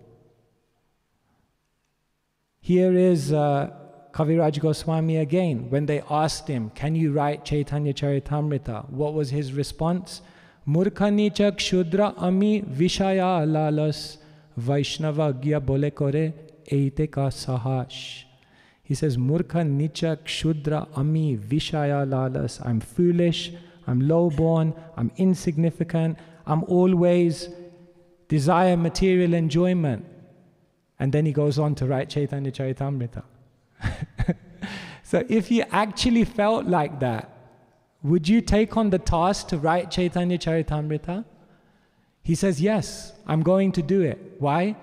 Here is Kaviraj Goswami again. When they asked him, can you write Chaitanya Charitamrita? What was his response? Murkha nicha kshudra ami vishaya lalas Vaishnava gya bole kore eite ka sahash. He says, Murkha nicha kshudra ami vishaya lalas. I'm foolish, I'm lowborn, I'm insignificant, I'm always desire material enjoyment. And then he goes on to write Chaitanya Charitamrita. So if you actually felt like that, would you take on the task to write Chaitanya Charitamrita? He says, yes, I'm going to do it. Why?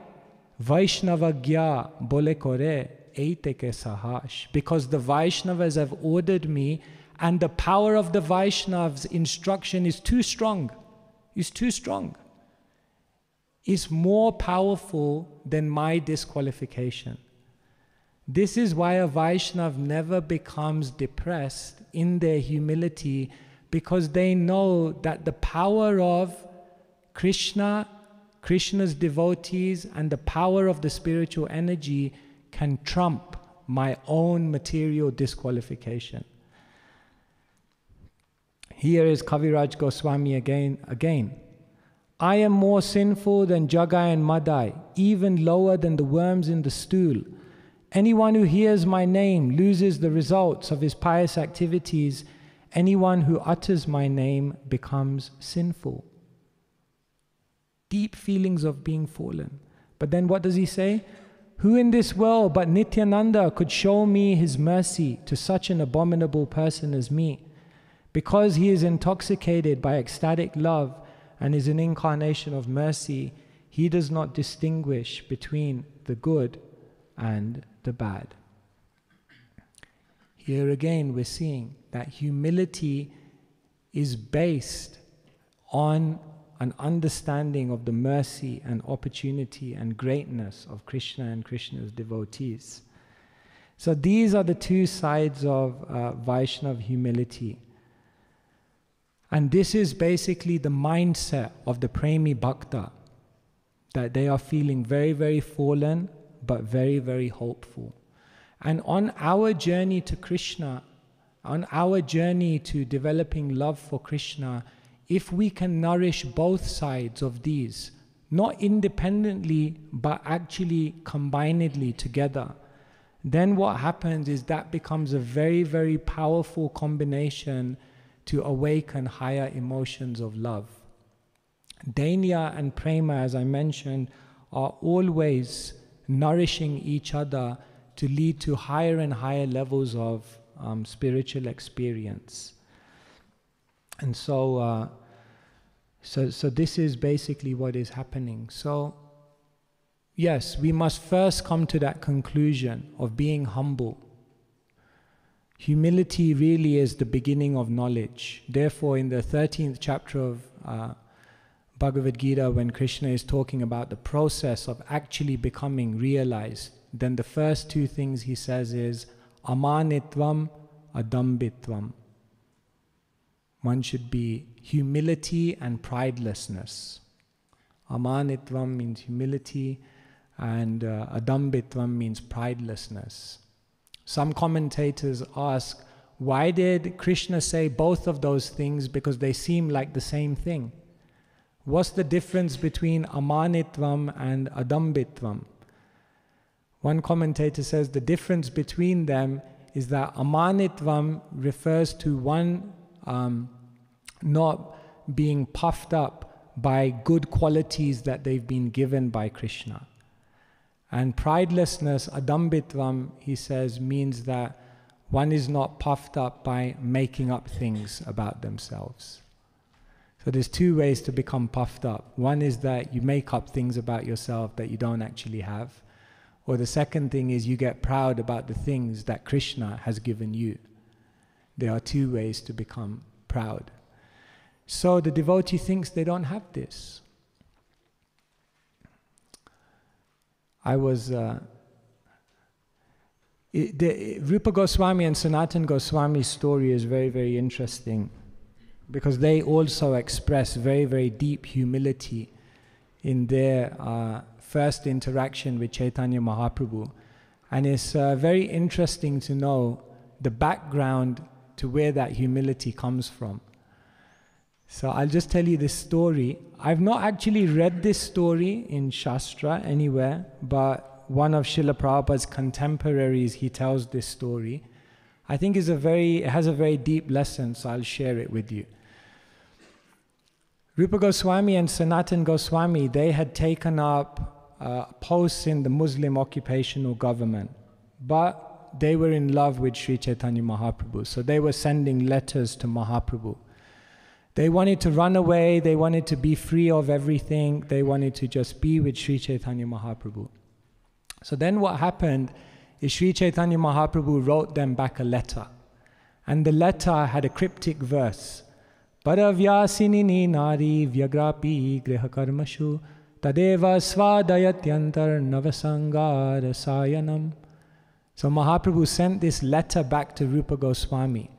Vaishnava gya bole kore eite ke sahash. Because the Vaishnavas have ordered me, and the power of the Vaishnav's instruction is too strong. It's too strong. Is more powerful than my disqualification. This is why a Vaishnav never becomes depressed in their humility, because they know that the power of Krishna, Krishna's devotees, and the power of the spiritual energy can trump my own material disqualification. Here is Kaviraj Goswami again. I am more sinful than Jagai and Madai, even lower than the worms in the stool. Anyone who hears my name loses the results of his pious activities. Anyone who utters my name becomes sinful. Deep feelings of being fallen. But then what does he say? Who in this world but Nityananda could show me his mercy to such an abominable person as me? Because he is intoxicated by ecstatic love and is an incarnation of mercy, he does not distinguish between the good and the bad. Here again we're seeing that humility is based on an understanding of the mercy and opportunity and greatness of Krishna and Krishna's devotees. So these are the two sides of Vaishnava humility. And this is basically the mindset of the Premi Bhakta, that they are feeling very, very fallen, but very, very hopeful. And on our journey to Krishna, on our journey to developing love for Krishna, if we can nourish both sides of these, not independently, but actually combinedly together, then what happens is that becomes a very, very powerful combination to awaken higher emotions of love. Dainya and prema, as I mentioned, are always nourishing each other to lead to higher and higher levels of spiritual experience. And so this is basically what is happening. So yes, we must first come to that conclusion of being humble. Humility really is the beginning of knowledge. Therefore, in the 13th chapter of Bhagavad Gita, when Krishna is talking about the process of actually becoming realized, then the first two things he says is amanitvam, adambitvam. One should be humility and pridelessness. Amanitvam means humility, and adambitvam means pridelessness. Some commentators ask, why did Krishna say both of those things? Because they seem like the same thing. What's the difference between amanitvam and adambitvam? One commentator says the difference between them is that amanitvam refers to one not being puffed up by good qualities that they've been given by Krishna. And pridelessness, adambitvam, he says, means that one is not puffed up by making up things about themselves. So there's two ways to become puffed up. One is that you make up things about yourself that you don't actually have. Or the second thing is you get proud about the things that Krishna has given you. There are two ways to become proud. So the devotee thinks they don't have this. I was... Rupa Goswami and Sanatana Goswami's story is very, very interesting, because they also express very, very deep humility in their first interaction with Chaitanya Mahaprabhu. And it's very interesting to know the background to where that humility comes from. So I'll just tell you this story. I've not actually read this story in Shastra anywhere, but one of Srila Prabhupada's contemporaries, he tells this story. I think it has a very deep lesson, so I'll share it with you. Rupa Goswami and Sanatana Goswami, they had taken up posts in the Muslim occupational government, but they were in love with Sri Chaitanya Mahaprabhu, so they were sending letters to Mahaprabhu. They wanted to run away, they wanted to be free of everything, they wanted to just be with Sri Chaitanya Mahaprabhu. So then what happened is Sri Chaitanya Mahaprabhu wrote them back a letter. And the letter had a cryptic verse. Paravyasinini nari vyagrapi grihakarmashu tadeva svadayatyantar navasangara sayanam. So Mahaprabhu sent this letter back to Rupa Goswami.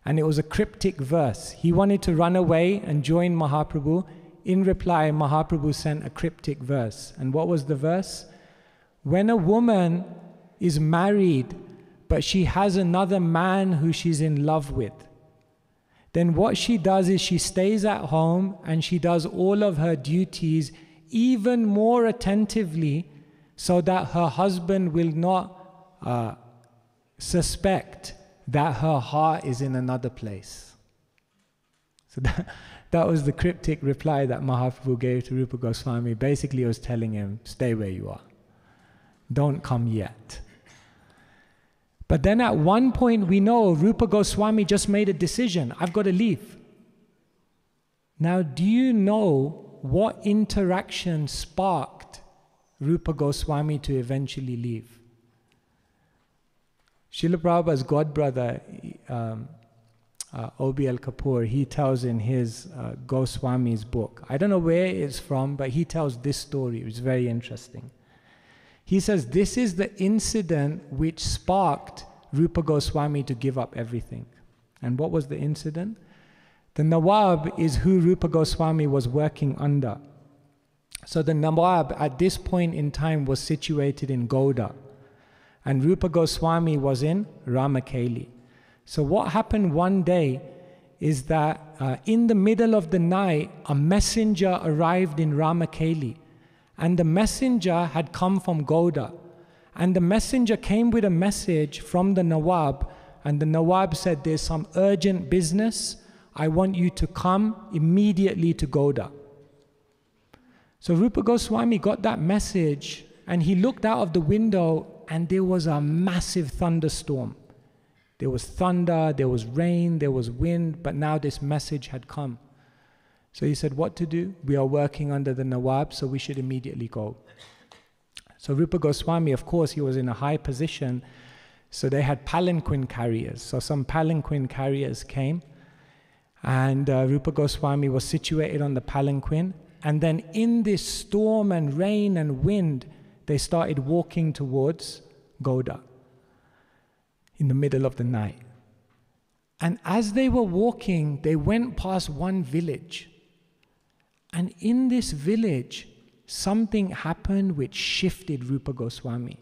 And it was a cryptic verse. He wanted to run away and join Mahaprabhu. In reply, Mahaprabhu sent a cryptic verse. And what was the verse? When a woman is married, but she has another man who she's in love with, then what she does is she stays at home and she does all of her duties even more attentively, so that her husband will not suspect that her heart is in another place. So that was the cryptic reply that Mahaprabhu gave to Rupa Goswami. Basically, he was telling him, stay where you are. Don't come yet. But then at one point we know Rupa Goswami just made a decision. I've got to leave. Now, do you know what interaction sparked Rupa Goswami to eventually leave? Srila Prabhupada's godbrother, O.B.L. Kapoor, he tells in his Goswami's book. I don't know where it's from, but he tells this story. It's very interesting. He says this is the incident which sparked Rupa Goswami to give up everything. And what was the incident? The Nawab is who Rupa Goswami was working under. So the Nawab at this point in time was situated in Gouda. And Rupa Goswami was in Ramakeli. So what happened one day is that in the middle of the night, a messenger arrived in Ramakeli and the messenger had come from Gouda. And the messenger came with a message from the Nawab, and the Nawab said, there's some urgent business. I want you to come immediately to Gouda. So Rupa Goswami got that message, and he looked out of the window, and there was a massive thunderstorm. There was thunder, there was rain, there was wind, but now this message had come. So he said, what to do? We are working under the Nawab, so we should immediately go. So Rupa Goswami, of course, he was in a high position, so they had palanquin carriers. So some palanquin carriers came, and Rupa Goswami was situated on the palanquin, and then in this storm and rain and wind, they started walking towards Gouda in the middle of the night. And as they were walking, they went past one village. And in this village, something happened which shifted Rupa Goswami.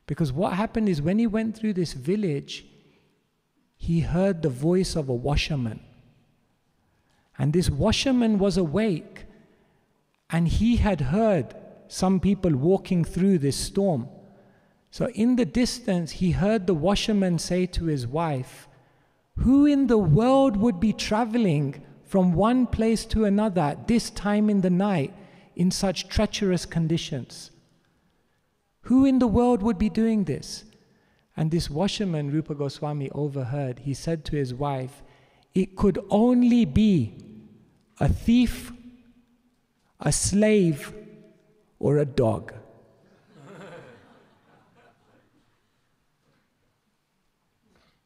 Because what happened is when he went through this village, he heard the voice of a washerman. And this washerman was awake, and he had heard some people walking through this storm. So in the distance, he heard the washerman say to his wife, who in the world would be traveling from one place to another at this time in the night in such treacherous conditions? Who in the world would be doing this? And this washerman, Rupa Goswami overheard. He said to his wife, it could only be a thief, a slave, or a dog.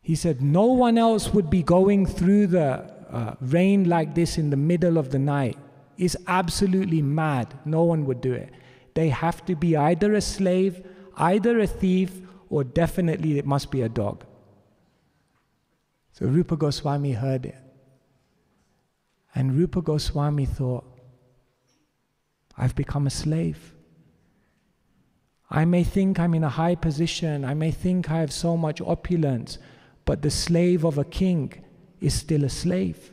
He said, no one else would be going through the rain like this in the middle of the night. It's absolutely mad. No one would do it. They have to be either a slave, either a thief, or definitely it must be a dog. So Rupa Goswami heard it. And Rupa Goswami thought, I've become a slave. I may think I'm in a high position. I may think I have so much opulence. But the slave of a king is still a slave.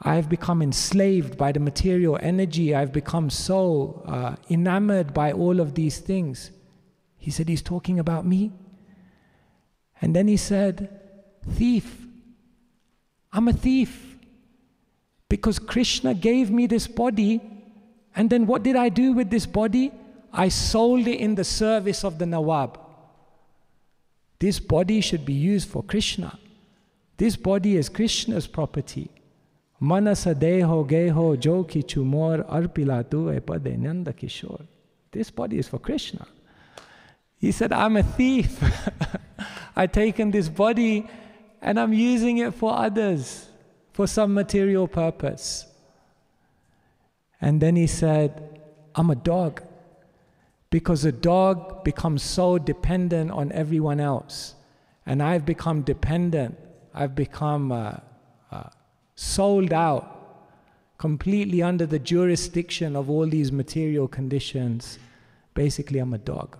I have become enslaved by the material energy. I've become so enamored by all of these things. He said, he's talking about me. And then he said, thief. I'm a thief. Because Krishna gave me this body, and then what did I do with this body? I sold it in the service of the Nawab. This body should be used for Krishna. This body is Krishna's property. Manasa deho geho jo kichu mor arpilatu epade nanda kishor. This body is for Krishna. He said, I'm a thief. I've taken this body and I'm using it for others, for some material purpose. And then he said, I'm a dog. Because a dog becomes so dependent on everyone else. And I've become dependent. I've become sold out, completely under the jurisdiction of all these material conditions. Basically, I'm a dog.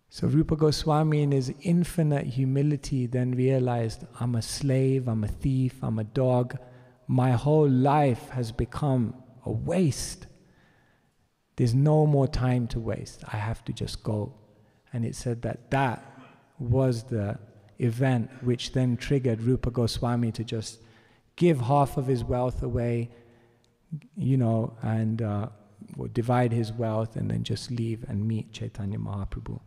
So Rupa Goswami, in his infinite humility, then realized, I'm a slave, I'm a thief, I'm a dog. My whole life has become a waste. There's no more time to waste. I have to just go. And it said that that was the event which then triggered Rupa Goswami to just give half of his wealth away, and divide his wealth and then just leave and meet Chaitanya Mahaprabhu.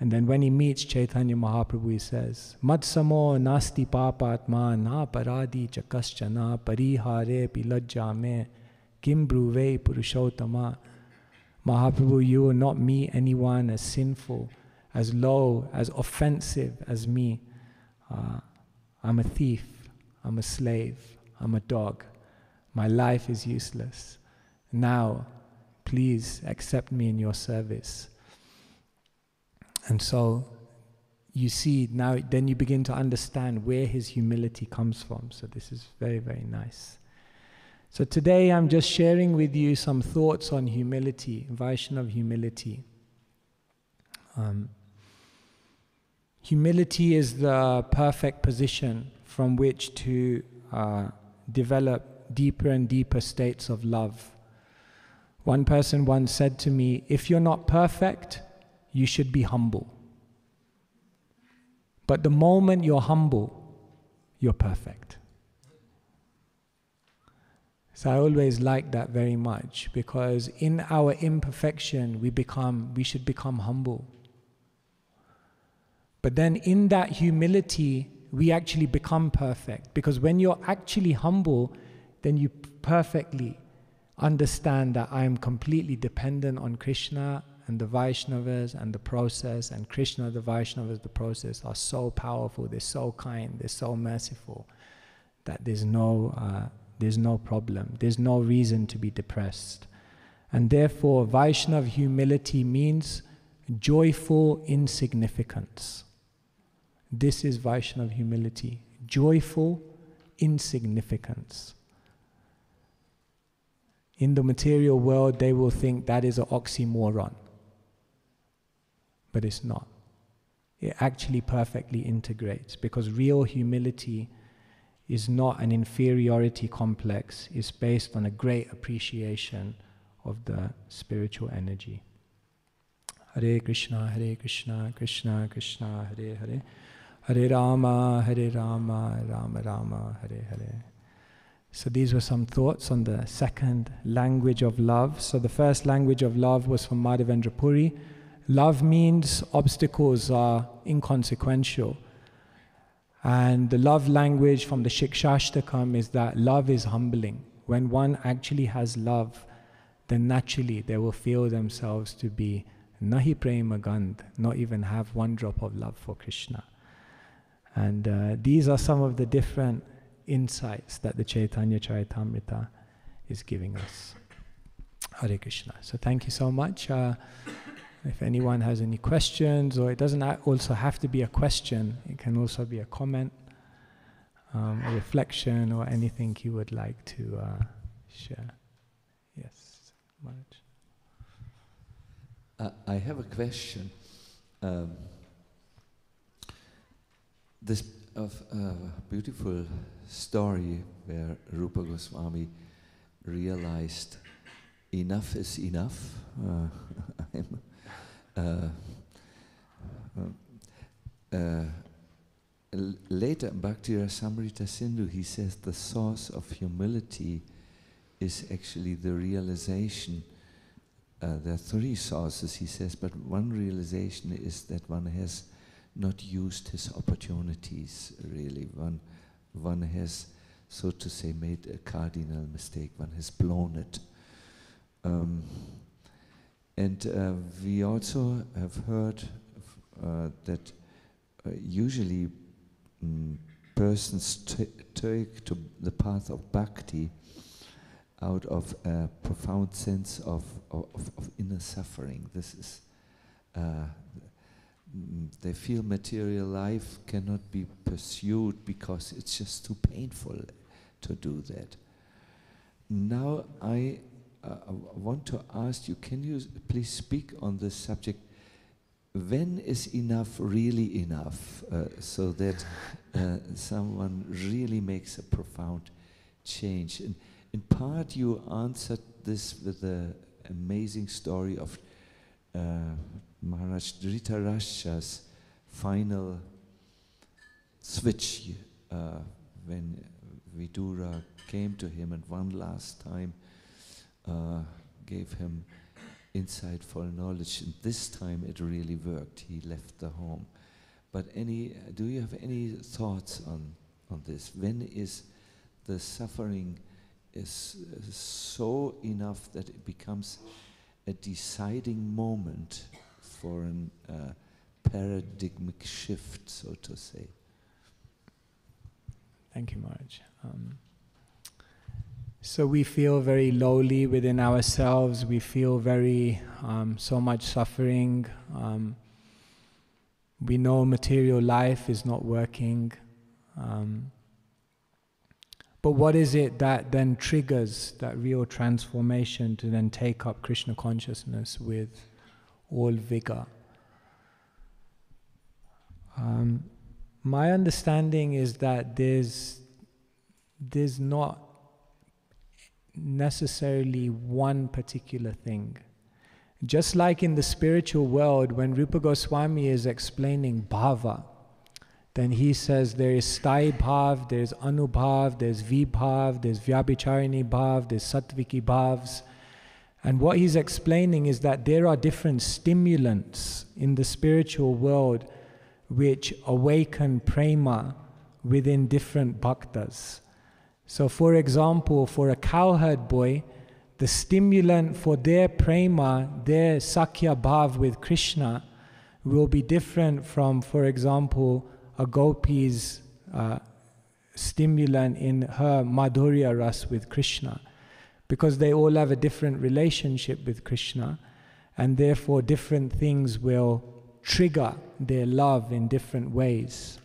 And then when he meets Chaitanya Mahaprabhu, he says, Matsamo nasti papatma na paradi chakaschana parihare pilajjame kim bruve purushottama. Mahaprabhu, you will not meet anyone as sinful, as low, as offensive as me. I'm a thief, I'm a slave, I'm a dog. My life is useless. Now, please accept me in your service. And so, you see, now then you begin to understand where his humility comes from. So this is very, very nice. So today I'm just sharing with you some thoughts on humility, Vaishnava humility. Humility is the perfect position from which to develop deeper and deeper states of love. One person once said to me, if you're not perfect, you should be humble. But the moment you're humble, you're perfect. So I always like that very much, because in our imperfection, we should become humble. But then in that humility, we actually become perfect. Because when you're actually humble, then you perfectly understand that I am completely dependent on Krishna and the Vaishnavas and the process, and Krishna, the Vaishnavas, the process are so powerful, they're so kind, they're so merciful, that there's no problem, there's no reason to be depressed. And therefore, Vaishnava humility means joyful insignificance. This is Vaishnava humility, joyful insignificance. In the material world, they will think that is an oxymoron. But it's not. It actually perfectly integrates, because real humility is not an inferiority complex. It's based on a great appreciation of the spiritual energy. Hare Krishna, Krishna Krishna, Hare Hare. Hare Rama, Rama Rama, Hare Hare. So these were some thoughts on the second language of love. So the first language of love was from Madhavendra Puri. Love means obstacles are inconsequential. And the love language from the Shikshashtakam is that love is humbling. When one actually has love, then naturally they will feel themselves to be nahi prema gandh, not even have one drop of love for Krishna. And these are some of the different insights that the Chaitanya Charitamrita is giving us. Hare Krishna. So thank you so much. If anyone has any questions, or it doesn't also have to be a question, it can also be a comment, a reflection, or anything you would like to share. Yes, Maharaj. I have a question. This beautiful story where Rupa Goswami realized enough is enough. Later in Bhakti Rasamrita Sindhu, he says the source of humility is actually the realization. There are three sources, he says, but one realization is that one has not used his opportunities, really. One has, so to say, made a cardinal mistake. One has blown it. And we also have heard that usually persons take to the path of bhakti out of a profound sense of inner suffering. This is, they feel material life cannot be pursued because it's just too painful to do that. Now I want to ask you, can you please speak on this subject? When is enough really enough, so that someone really makes a profound change? And in part you answered this with the amazing story of Maharaj Dhritarashtra's final switch when Vidura came to him and one last time gave him insightful knowledge, and this time it really worked. He left the home. But do you have any thoughts on this? When is the suffering is so enough that it becomes a deciding moment for a paradigmic shift, so to say? Thank you, Maharaj. So we feel very lowly within ourselves. We feel very so much suffering. We know material life is not working. But what is it that then triggers that real transformation to then take up Krishna consciousness with all vigor? My understanding is that there's not necessarily one particular thing. Just like in the spiritual world, when Rupa Goswami is explaining bhava, then he says there is sthai bhav, there's anubhav, there's vibhav, there's vyabhicharini bhav, there's sattviki bhavs. And what he's explaining is that there are different stimulants in the spiritual world which awaken prema within different bhaktas. So for example, for a cowherd boy, the stimulant for their prema, their sakya bhav with Krishna, will be different from, for example, a gopi's stimulant in her madhurya ras with Krishna, because they all have a different relationship with Krishna, and therefore different things will trigger their love in different ways.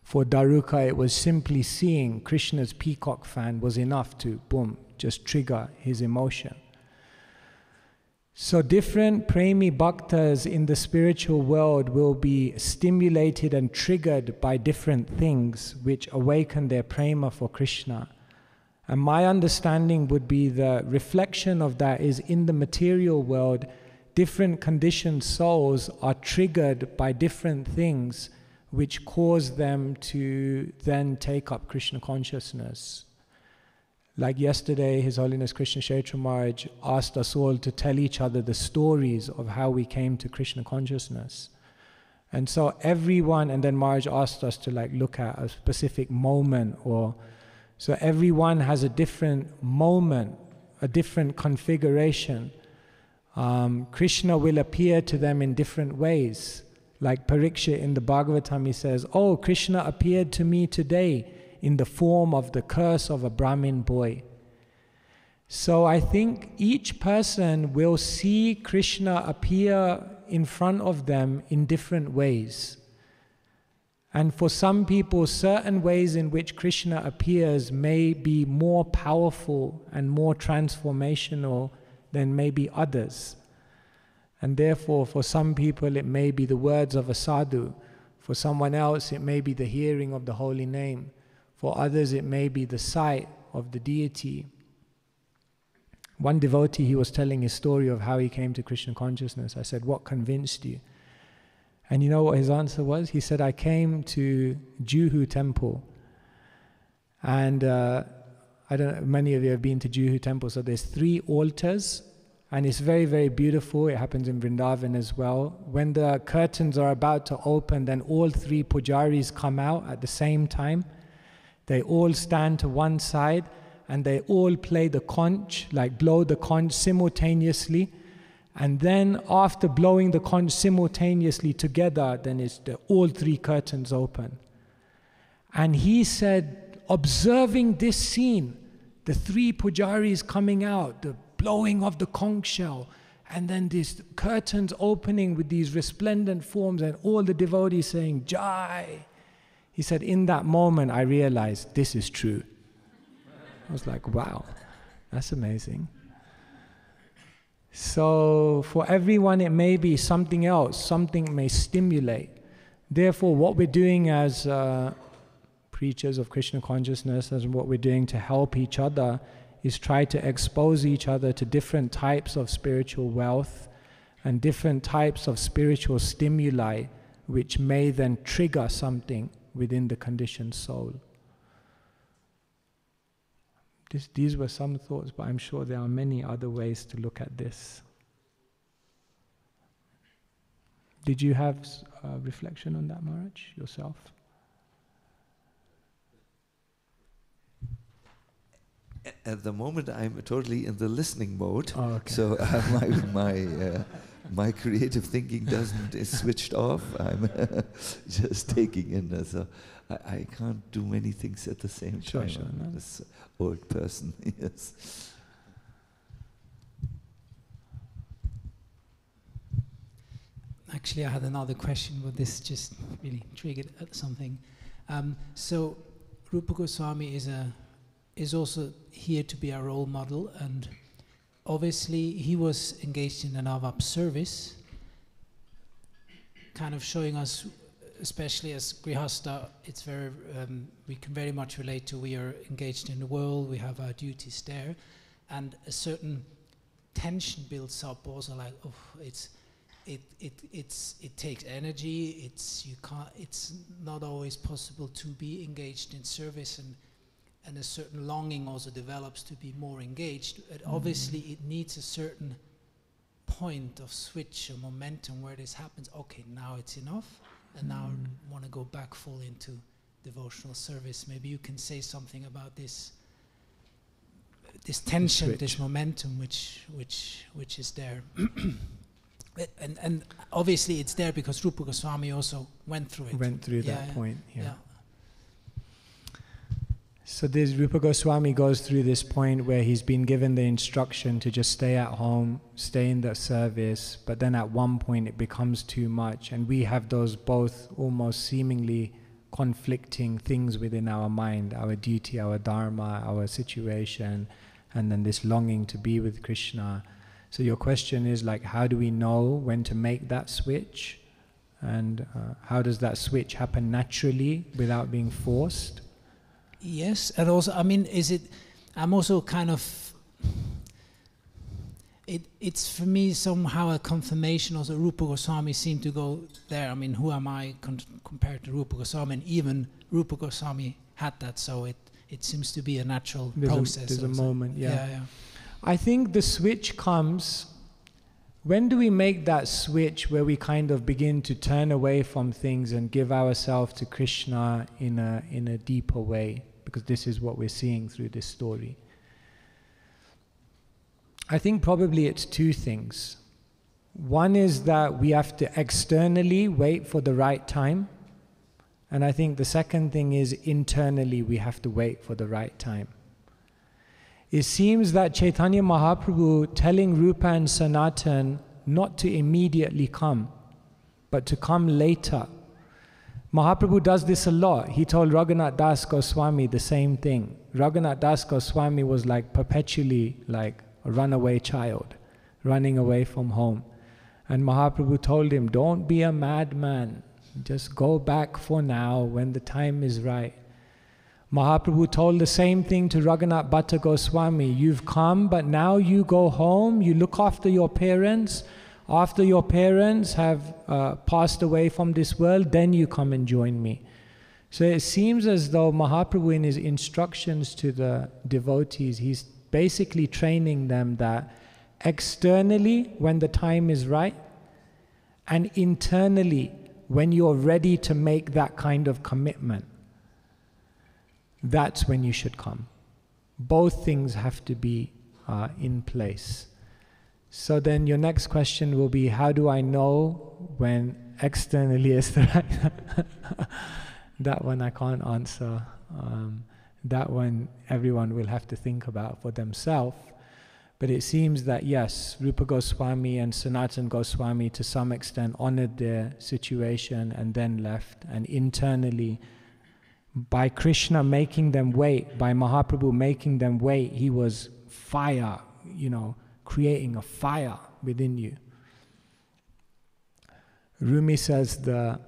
For Daruka, it was simply seeing Krishna's peacock fan was enough to, boom, just trigger his emotion. So different premi bhaktas in the spiritual world will be stimulated and triggered by different things which awaken their prema for Krishna. And my understanding would be the reflection of that is in the material world, different conditioned souls are triggered by different things which cause them to then take up Krishna consciousness. Like yesterday, His Holiness Krishna Ksetra Maharaj asked us all to tell each other the stories of how we came to Krishna consciousness. And so everyone, and then Maharaj asked us to look at a specific moment, so everyone has a different moment, a different configuration. Krishna will appear to them in different ways. Like Parikshit in the Bhagavatam, he says, "Oh, Krishna appeared to me today in the form of the curse of a Brahmin boy." So I think each person will see Krishna appear in front of them in different ways. And for some people, certain ways in which Krishna appears may be more powerful and more transformational than maybe others. And therefore, for some people, it may be the words of a sadhu. For someone else, it may be the hearing of the holy name. For others, it may be the sight of the deity. One devotee, he was telling his story of how he came to Krishna consciousness. I said, "What convinced you?" And you know what his answer was? He said, "I came to Juhu temple." And I don't know, many of you have been to Juhu temple. So there's 3 altars. And it's very, very beautiful. It happens in Vrindavan as well. When the curtains are about to open, then all 3 pujaris come out at the same time. They all stand to one side and they all play the conch, blow the conch simultaneously. And then after blowing the conch simultaneously together, then all 3 curtains open. And he said, observing this scene, the 3 pujaris coming out, the blowing of the conch shell, and then these curtains opening with these resplendent forms and all the devotees saying, "Jai." He said, in that moment I realized this is true. I was like, wow, that's amazing. So for everyone it may be something else, something may stimulate. Therefore what we're doing as preachers of Krishna consciousness, as what we're doing to help each other, is try to expose each other to different types of spiritual wealth and different types of spiritual stimuli which may then trigger something within the conditioned soul. These were some thoughts, but I'm sure there are many other ways to look at this. Did you have a reflection on that, Maharaj, yourself? At the moment, I'm totally in the listening mode. Oh, okay. So my creative thinking is switched off. I'm just taking in. So I can't do many things at the same time. Sure, I'm this old person. Yes. Actually, I had another question, but this just really triggered something. So, Rupa Goswami is also here to be a role model, and obviously he was engaged in an Avap service, kind of showing us especially as Grihasta, it's very, we can very much relate to, we are engaged in the world, we have our duties there, and a certain tension builds up also, like, oh, it takes energy, it's not always possible to be engaged in service, and a certain longing also develops to be more engaged. Obviously it needs a certain point of switch or momentum where this happens. Okay, now it's enough, and now I want to go back full into devotional service. Maybe you can say something about this tension, this momentum which is there. And obviously it's there because Rupa Goswami also went through it. Went through that point, yeah. So this Rupa Goswami goes through this point where he's been given the instruction to just stay at home, stay in the service, but then at one point it becomes too much, and we have those both almost seemingly conflicting things within our mind, our duty, our dharma, our situation, and then this longing to be with Krishna. So your question is like, how do we know when to make that switch? And how does that switch happen naturally without being forced? Yes, and also, I mean, I'm also kind of, it's for me somehow a confirmation. Also, Rupa Goswami seemed to go there. I mean, who am I compared to Rupa Goswami? And even Rupa Goswami had that, so it seems to be a natural process. There's a moment, yeah. I think the switch comes, when do we make that switch where we kind of begin to turn away from things and give ourselves to Krishna in a deeper way? Because this is what we're seeing through this story. I think probably it's two things. One is that we have to externally wait for the right time. And I think the second thing is internally we have to wait for the right time. It seems that Chaitanya Mahaprabhu telling Rupa and Sanatan not to immediately come, but to come later. Mahaprabhu does this a lot. He told Raghunath Das Goswami the same thing. Raghunath Das Goswami was like perpetually like a runaway child, running away from home. And Mahaprabhu told him, don't be a madman. Just go back for now when the time is right. Mahaprabhu told the same thing to Raghunath Bhatta Goswami. You've come, but now you go home, you look after your parents. After your parents have passed away from this world, then you come and join me. So it seems as though Mahaprabhu in his instructions to the devotees, he's basically training them that externally, when the time is right, and internally, when you're ready to make that kind of commitment, that's when you should come. Both things have to be in place. So then your next question will be, how do I know when externally is the right? That one I can't answer. That one everyone will have to think about for themselves. But it seems that yes, Rupa Goswami and Sanatan Goswami to some extent honored their situation and then left, and internally, by Krishna making them wait, by Mahaprabhu making them wait, he was fire, creating a fire within you. Rumi says the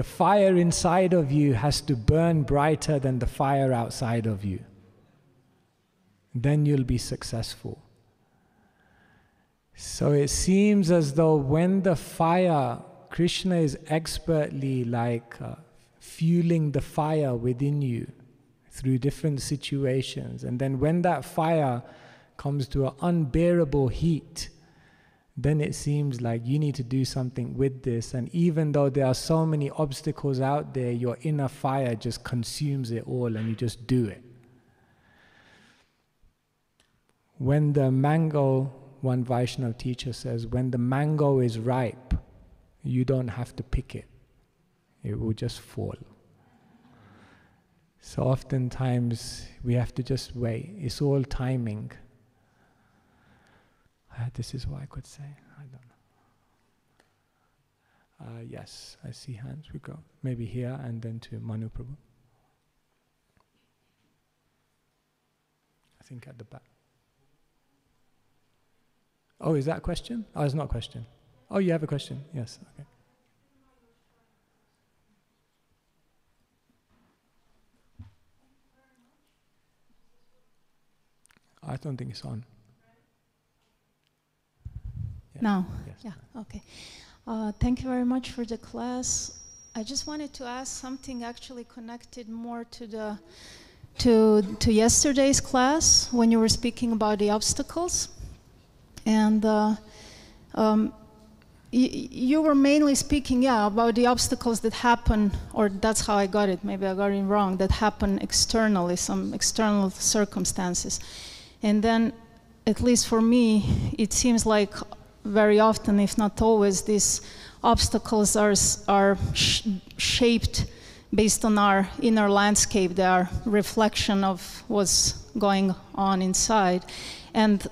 fire inside of you has to burn brighter than the fire outside of you. Then you'll be successful. So it seems as though when the fire, Krishna is expertly fueling the fire within you through different situations. And then when that fire comes to an unbearable heat, then it seems like you need to do something with this. And even though there are so many obstacles out there, your inner fire just consumes it all and you just do it. When the mango, one Vaishnava teacher says, when the mango is ripe, you don't have to pick it. It will just fall. So oftentimes we have to just wait. It's all timing. This is what I could say. I don't know. Yes, I see hands. We go maybe here and then to Manu Prabhu. I think at the back. Oh, is that a question? Oh, it's not a question. Oh, you have a question? Yes, okay. I don't think it's on. Yeah. Now? Yes. Yeah, okay. Thank you very much for the class. I just wanted to ask something actually connected more to the to yesterday's class when you were speaking about the obstacles. And you were mainly speaking, about the obstacles that happen, or that's how I got it, maybe I got it wrong, that happen externally, some external circumstances. And then, at least for me, it seems like very often, if not always, these obstacles are shaped based on our inner landscape. They are reflection of what's going on inside. And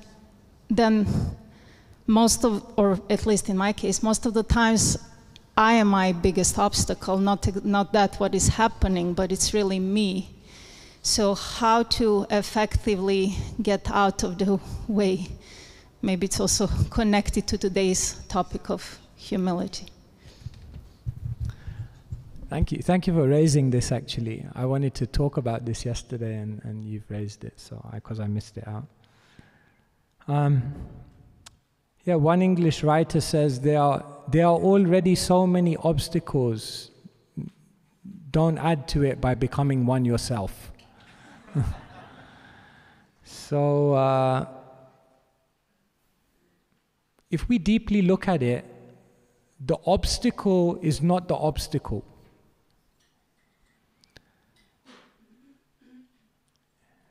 then most of, or at least in my case, most of the times I am my biggest obstacle, not that what is happening, but it's really me. So how to effectively get out of the way? Maybe it's also connected to today's topic of humility. Thank you. Thank you for raising this, actually. I wanted to talk about this yesterday, and you've raised it, so because I missed it out. Yeah, one English writer says there are already so many obstacles. Don't add to it by becoming one yourself. So, if we deeply look at it, the obstacle is not the obstacle.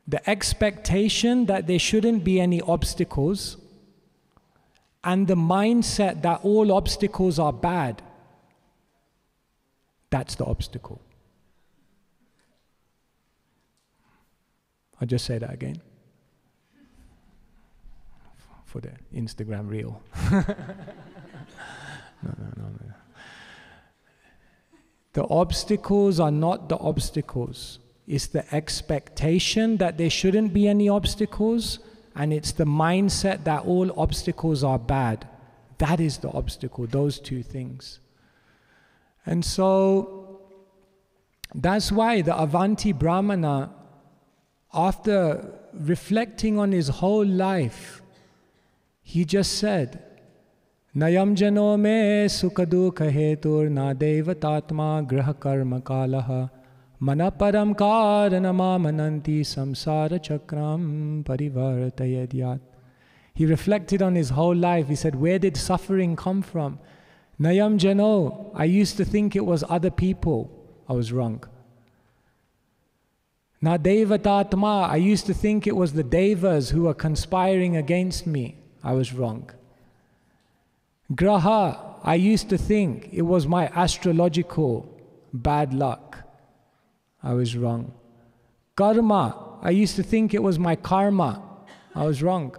The expectation that there shouldn't be any obstacles, and the mindset that all obstacles are bad, that's the obstacle. I'll just say that again for the Instagram reel. No. The obstacles are not the obstacles. It's the expectation that there shouldn't be any obstacles, and it's the mindset that all obstacles are bad. That is the obstacle, those two things. And so, that's why the Avanti Brahmana, after reflecting on his whole life, he just said, Nayam jano me sukadukha hetur na devatatma graha karma kalaha manaparam karanama mananti samsara chakram parivartayadyat. He reflected on his whole life. He said, where did suffering come from? Nayam jano, I used to think it was other people. I was wrong. Na devatatma, I used to think it was the devas who were conspiring against me. I was wrong. Graha, I used to think it was my astrological bad luck. I was wrong. Karma, I used to think it was my karma. I was wrong.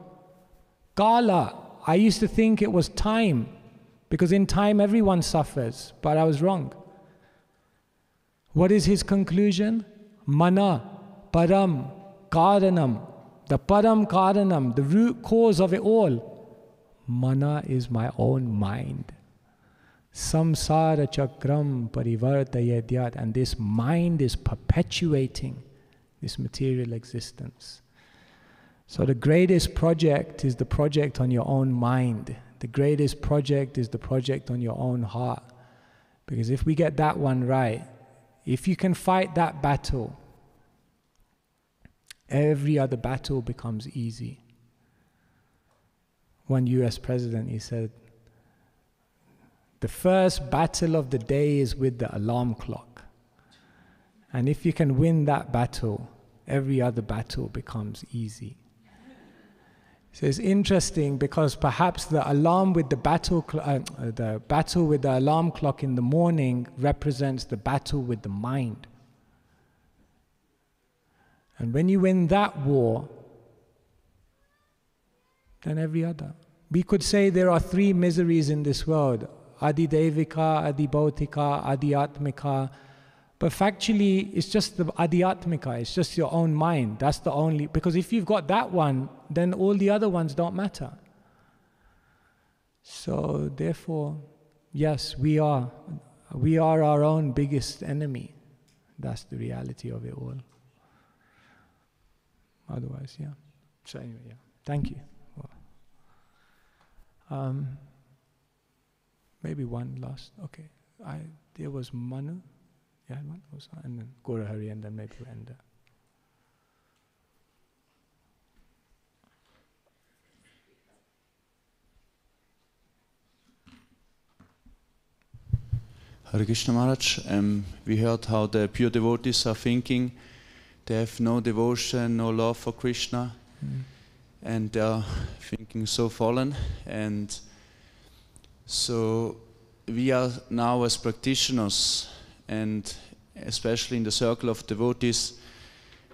Kala, I used to think it was time, because in time everyone suffers, but I was wrong. What is his conclusion? Mana, param, karanam. The param karanam, the root cause of it all. Mana is my own mind. Samsara chakram parivartayadyat. And this mind is perpetuating this material existence. So the greatest project is the project on your own mind. The greatest project is the project on your own heart. Because if we get that one right, if you can fight that battle, every other battle becomes easy. One US president, he said, the first battle of the day is with the alarm clock. And if you can win that battle, every other battle becomes easy. So it's interesting because perhaps the alarm with the battle with the alarm clock in the morning represents the battle with the mind. And when you win that war, then every other. We could say there are three miseries in this world: Adidevika, Adibhautika, Adhyatmika. But factually, it's just the Adhyatmika, it's just your own mind. That's the only, because if you've got that one, then all the other ones don't matter. So therefore, yes, we are our own biggest enemy. That's the reality of it all. Otherwise, yeah. So anyway, yeah. Thank you. Maybe one last. Okay. There was Manu. Yeah, one also, and then Gorahari, and then maybe we'll end there. Hare Krishna Maharaj, we heard how the pure devotees are thinking. They have no devotion, no love for Krishna, and they are thinking so fallen. And so we are now as practitioners, and especially in the circle of devotees,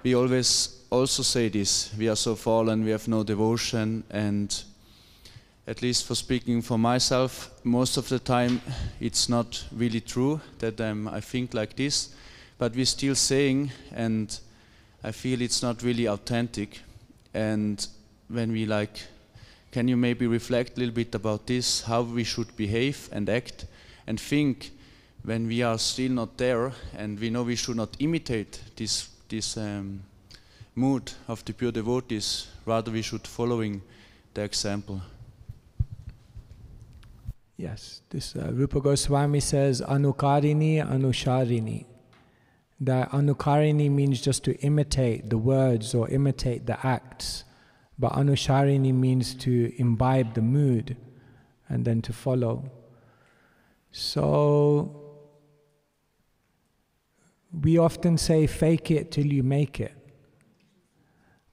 we always also say this: we are so fallen, we have no devotion, and at least for speaking for myself, most of the time it's not really true that I think like this, but we're still saying, and I feel it's not really authentic. And when we can you maybe reflect a little bit about this, how we should behave and act and think when we are still not there, and we know we should not imitate this mood of the pure devotees, rather we should following the example. Yes, this Rupa Goswami says anukarini, anusharini. That anukarini means just to imitate the words or imitate the acts, but anusharini means to imbibe the mood and then to follow. So we often say fake it till you make it,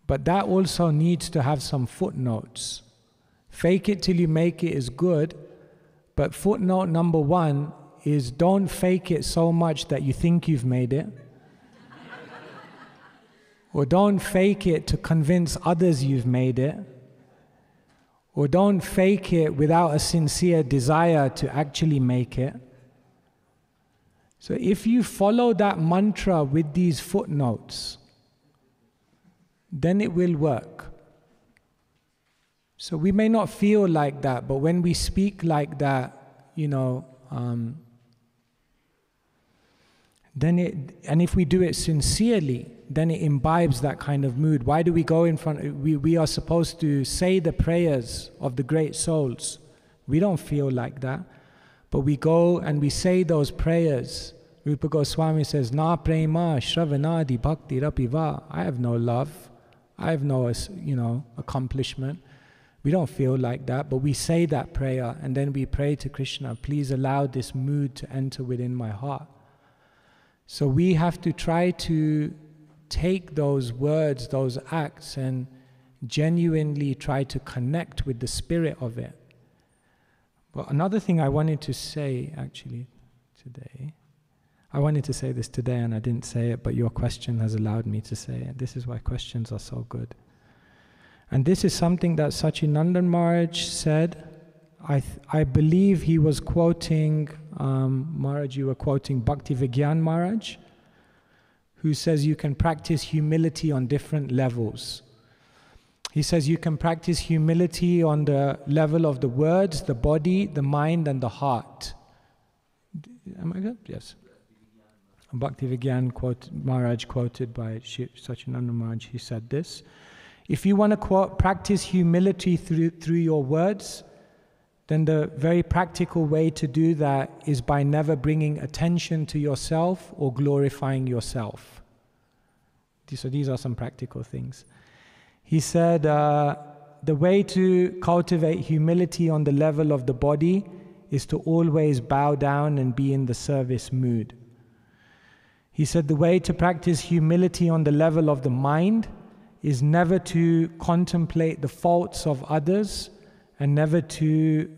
but that also needs to have some footnotes. Fake it till you make it is good, but footnote number 1 is don't fake it so much that you think you've made it. Or don't fake it to convince others you've made it. Or don't fake it without a sincere desire to actually make it. So if you follow that mantra with these footnotes, then it will work. So we may not feel like that, but when we speak like that, and if we do it sincerely, then it imbibes that kind of mood. Why do we go in front? We are supposed to say the prayers of the great souls. We don't feel like that, but we go and we say those prayers. Rupa Goswami says, "Na prema shravanadi bhakti rapiva." I have no love. I have no, accomplishment. We don't feel like that, but we say that prayer, and then we pray to Krishna, please allow this mood to enter within my heart. So we have to try to take those words, those acts, and genuinely try to connect with the spirit of it. But another thing I wanted to say actually today, I wanted to say this today and I didn't say it, but your question has allowed me to say it. This is why questions are so good. And this is something that Sacinandana Maharaj said. I believe he was quoting, Maharaj, you were quoting Bhakti Vigyan Maharaj, who says you can practice humility on different levels. He says you can practice humility on the level of the words, the body, the mind, and the heart. Am I good? Yes. Bhakti Vigyan Maharaj quoted by Sacinandana Maharaj, he said this: if you want to practice humility through your words, then the very practical way to do that is by never bringing attention to yourself or glorifying yourself. So these are some practical things. He said the way to cultivate humility on the level of the body is to always bow down and be in the service mood. He said the way to practice humility on the level of the mind is never to contemplate the faults of others and never to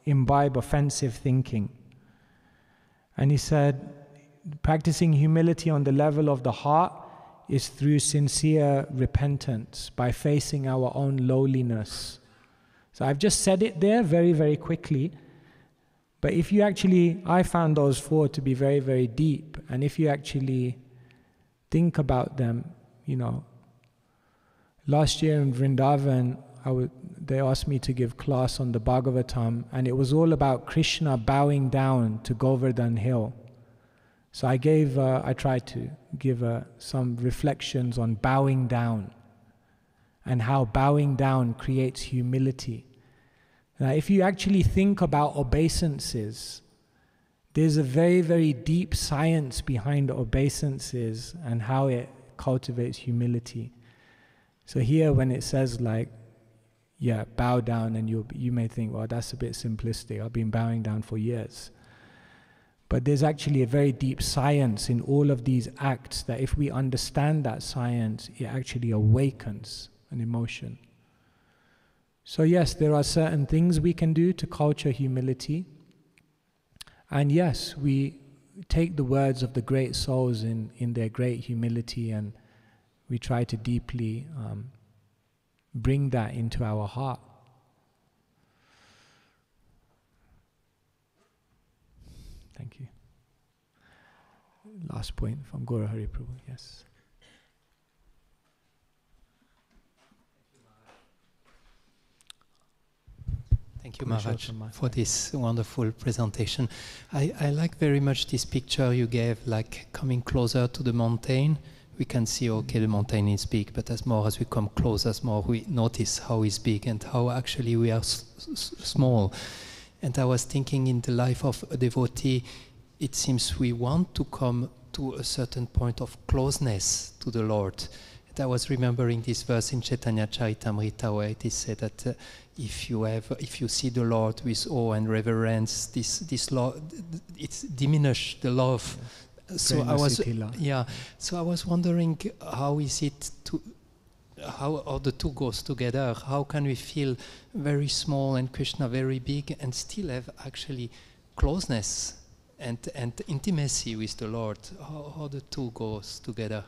imbibe offensive thinking. And he said practicing humility on the level of the heart is through sincere repentance, by facing our own lowliness. So I've just said it there very, very quickly. But if you actually, I found those 4 to be very, very deep. And if you actually think about them, last year in Vrindavan, they asked me to give class on the Bhagavatam, and it was all about Krishna bowing down to Govardhan Hill. So I tried to give some reflections on bowing down. and how bowing down creates humility. Now, if you actually think about obeisances, there's a very, very deep science behind obeisances and how it cultivates humility. So here when it says like, yeah, bow down, and you may think, well, that's a bit simplistic. I've been bowing down for years. But there's actually a very deep science in all of these acts that if we understand that science, it actually awakens an emotion. So yes, there are certain things we can do to culture humility. And yes, we take the words of the great souls in their great humility, and we try to deeply bring that into our heart. Thank you. Last point from Badahari Pr. Yes. Thank you, Maharaj, for this wonderful presentation. I like very much this picture you gave, like coming closer to the mountain. We can see, okay, the mountain is big, but as we come closer, as more we notice how it's big and how actually we are small. And I was thinking, in the life of a devotee, it seems we want to come to a certain point of closeness to the Lord. And I was remembering this verse in Chaitanya Charitamrita, where it is said that if you see the Lord with awe and reverence, this love, it's diminished the love. Yes. So I was wondering, how is it how the two goes together? How can we feel very small and Krishna very big and still have actually closeness and intimacy with the Lord? How the two goes together?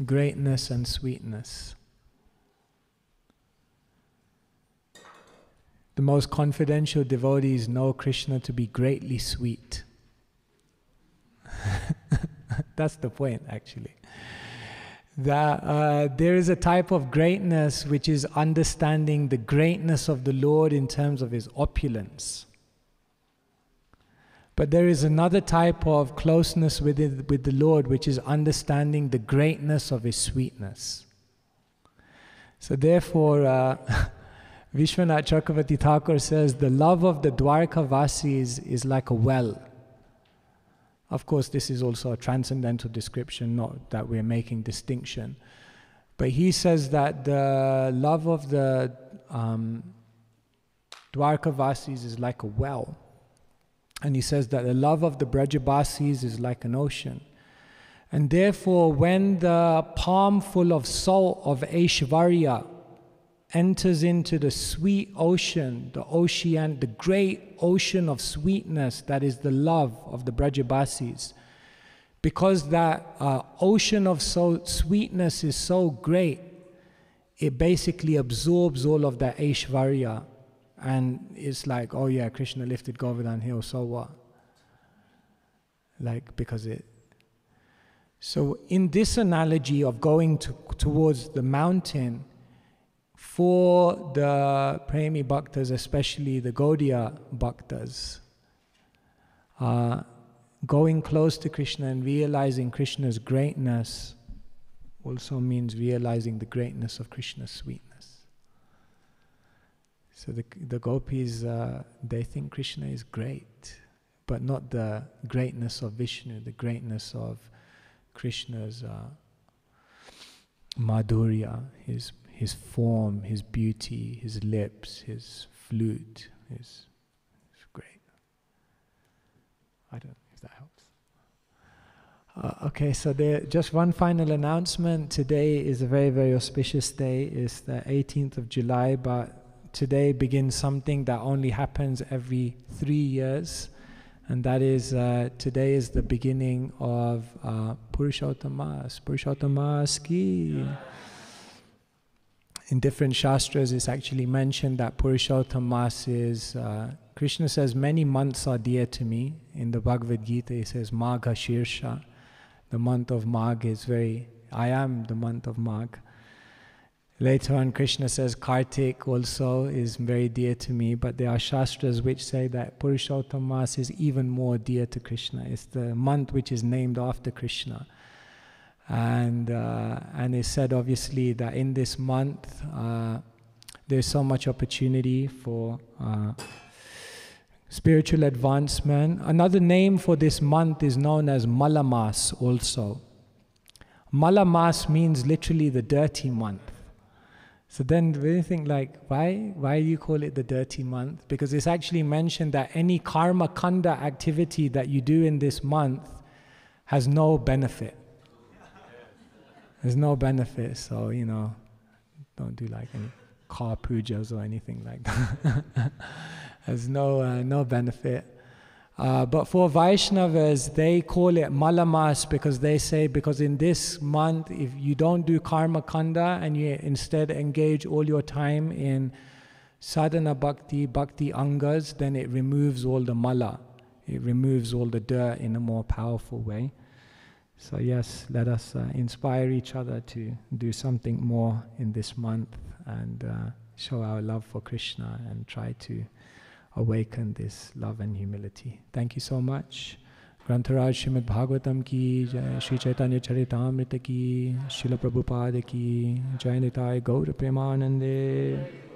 Greatness and sweetness. The most confidential devotees know Krishna to be greatly sweet. That's the point, actually. That there is a type of greatness which is understanding the greatness of the Lord in terms of His opulence. But there is another type of closeness with the Lord which is understanding the greatness of His sweetness. So therefore, Vishwanath Chakravarti Thakur says, the love of the Dwarkavasis is like a well. Of course, this is also a transcendental description, not that we're making distinction. But he says that the love of the Dwarkavasis is like a well. And he says that the love of the Brajabasis is like an ocean. And therefore, when the palm full of salt of Aishvarya enters into the sweet ocean, the great ocean of sweetness that is the love of the Brajabasis, because that ocean of sweetness is so great, it basically absorbs all of that Aishvarya, and it's like, oh yeah, Krishna lifted Govardhan Hill, so what? Like, because it... So in this analogy of going towards the mountain, for the Premi Bhaktas, especially the Gaudiya Bhaktas, going close to Krishna and realizing Krishna's greatness also means realizing the greatness of Krishna's sweetness. So the gopis, they think Krishna is great, but not the greatness of Vishnu, the greatness of Krishna's madhurya, his form, his beauty, his lips, his flute, is great. I don't know if that helps. Okay, so just one final announcement. Today is a very, very auspicious day. It's the 18th of July, but today begins something that only happens every 3 years. And that is, today is the beginning of Purushottamas. Purushottamas ki. In different shastras, it's actually mentioned that Purushottamas is, Krishna says, many months are dear to me. In the Bhagavad Gita, he says, Magha Shirsha. The month of Magh is I am the month of Magh. Later on, Krishna says, Kartik also is very dear to me, but there are shastras which say that Purushottamas is even more dear to Krishna. It's the month which is named after Krishna. And it's said obviously that in this month there's so much opportunity for spiritual advancement. Another name for this month is known as Malamas also. Malamas means literally the dirty month. So then we think like, why do you call it the dirty month? Because it's actually mentioned that any karma kanda activity that you do in this month has no benefit. There's no benefit, so don't do like any car pujas or anything like that. There's no benefit. But for Vaishnavas, they call it Malamas because they say, because in this month, if you don't do karma kanda and you instead engage all your time in sadhana bhakti angas, then it removes all the mala. It removes all the dirt in a more powerful way. So yes, let us inspire each other to do something more in this month and show our love for Krishna and try to awaken this love and humility. Thank you so much. Grantaraj Srimad Bhagavatam ki jai, Shri Chaitanya Charitamrita ki, Srila Prabhupada ki, Jai Nitai Gaura Premanande.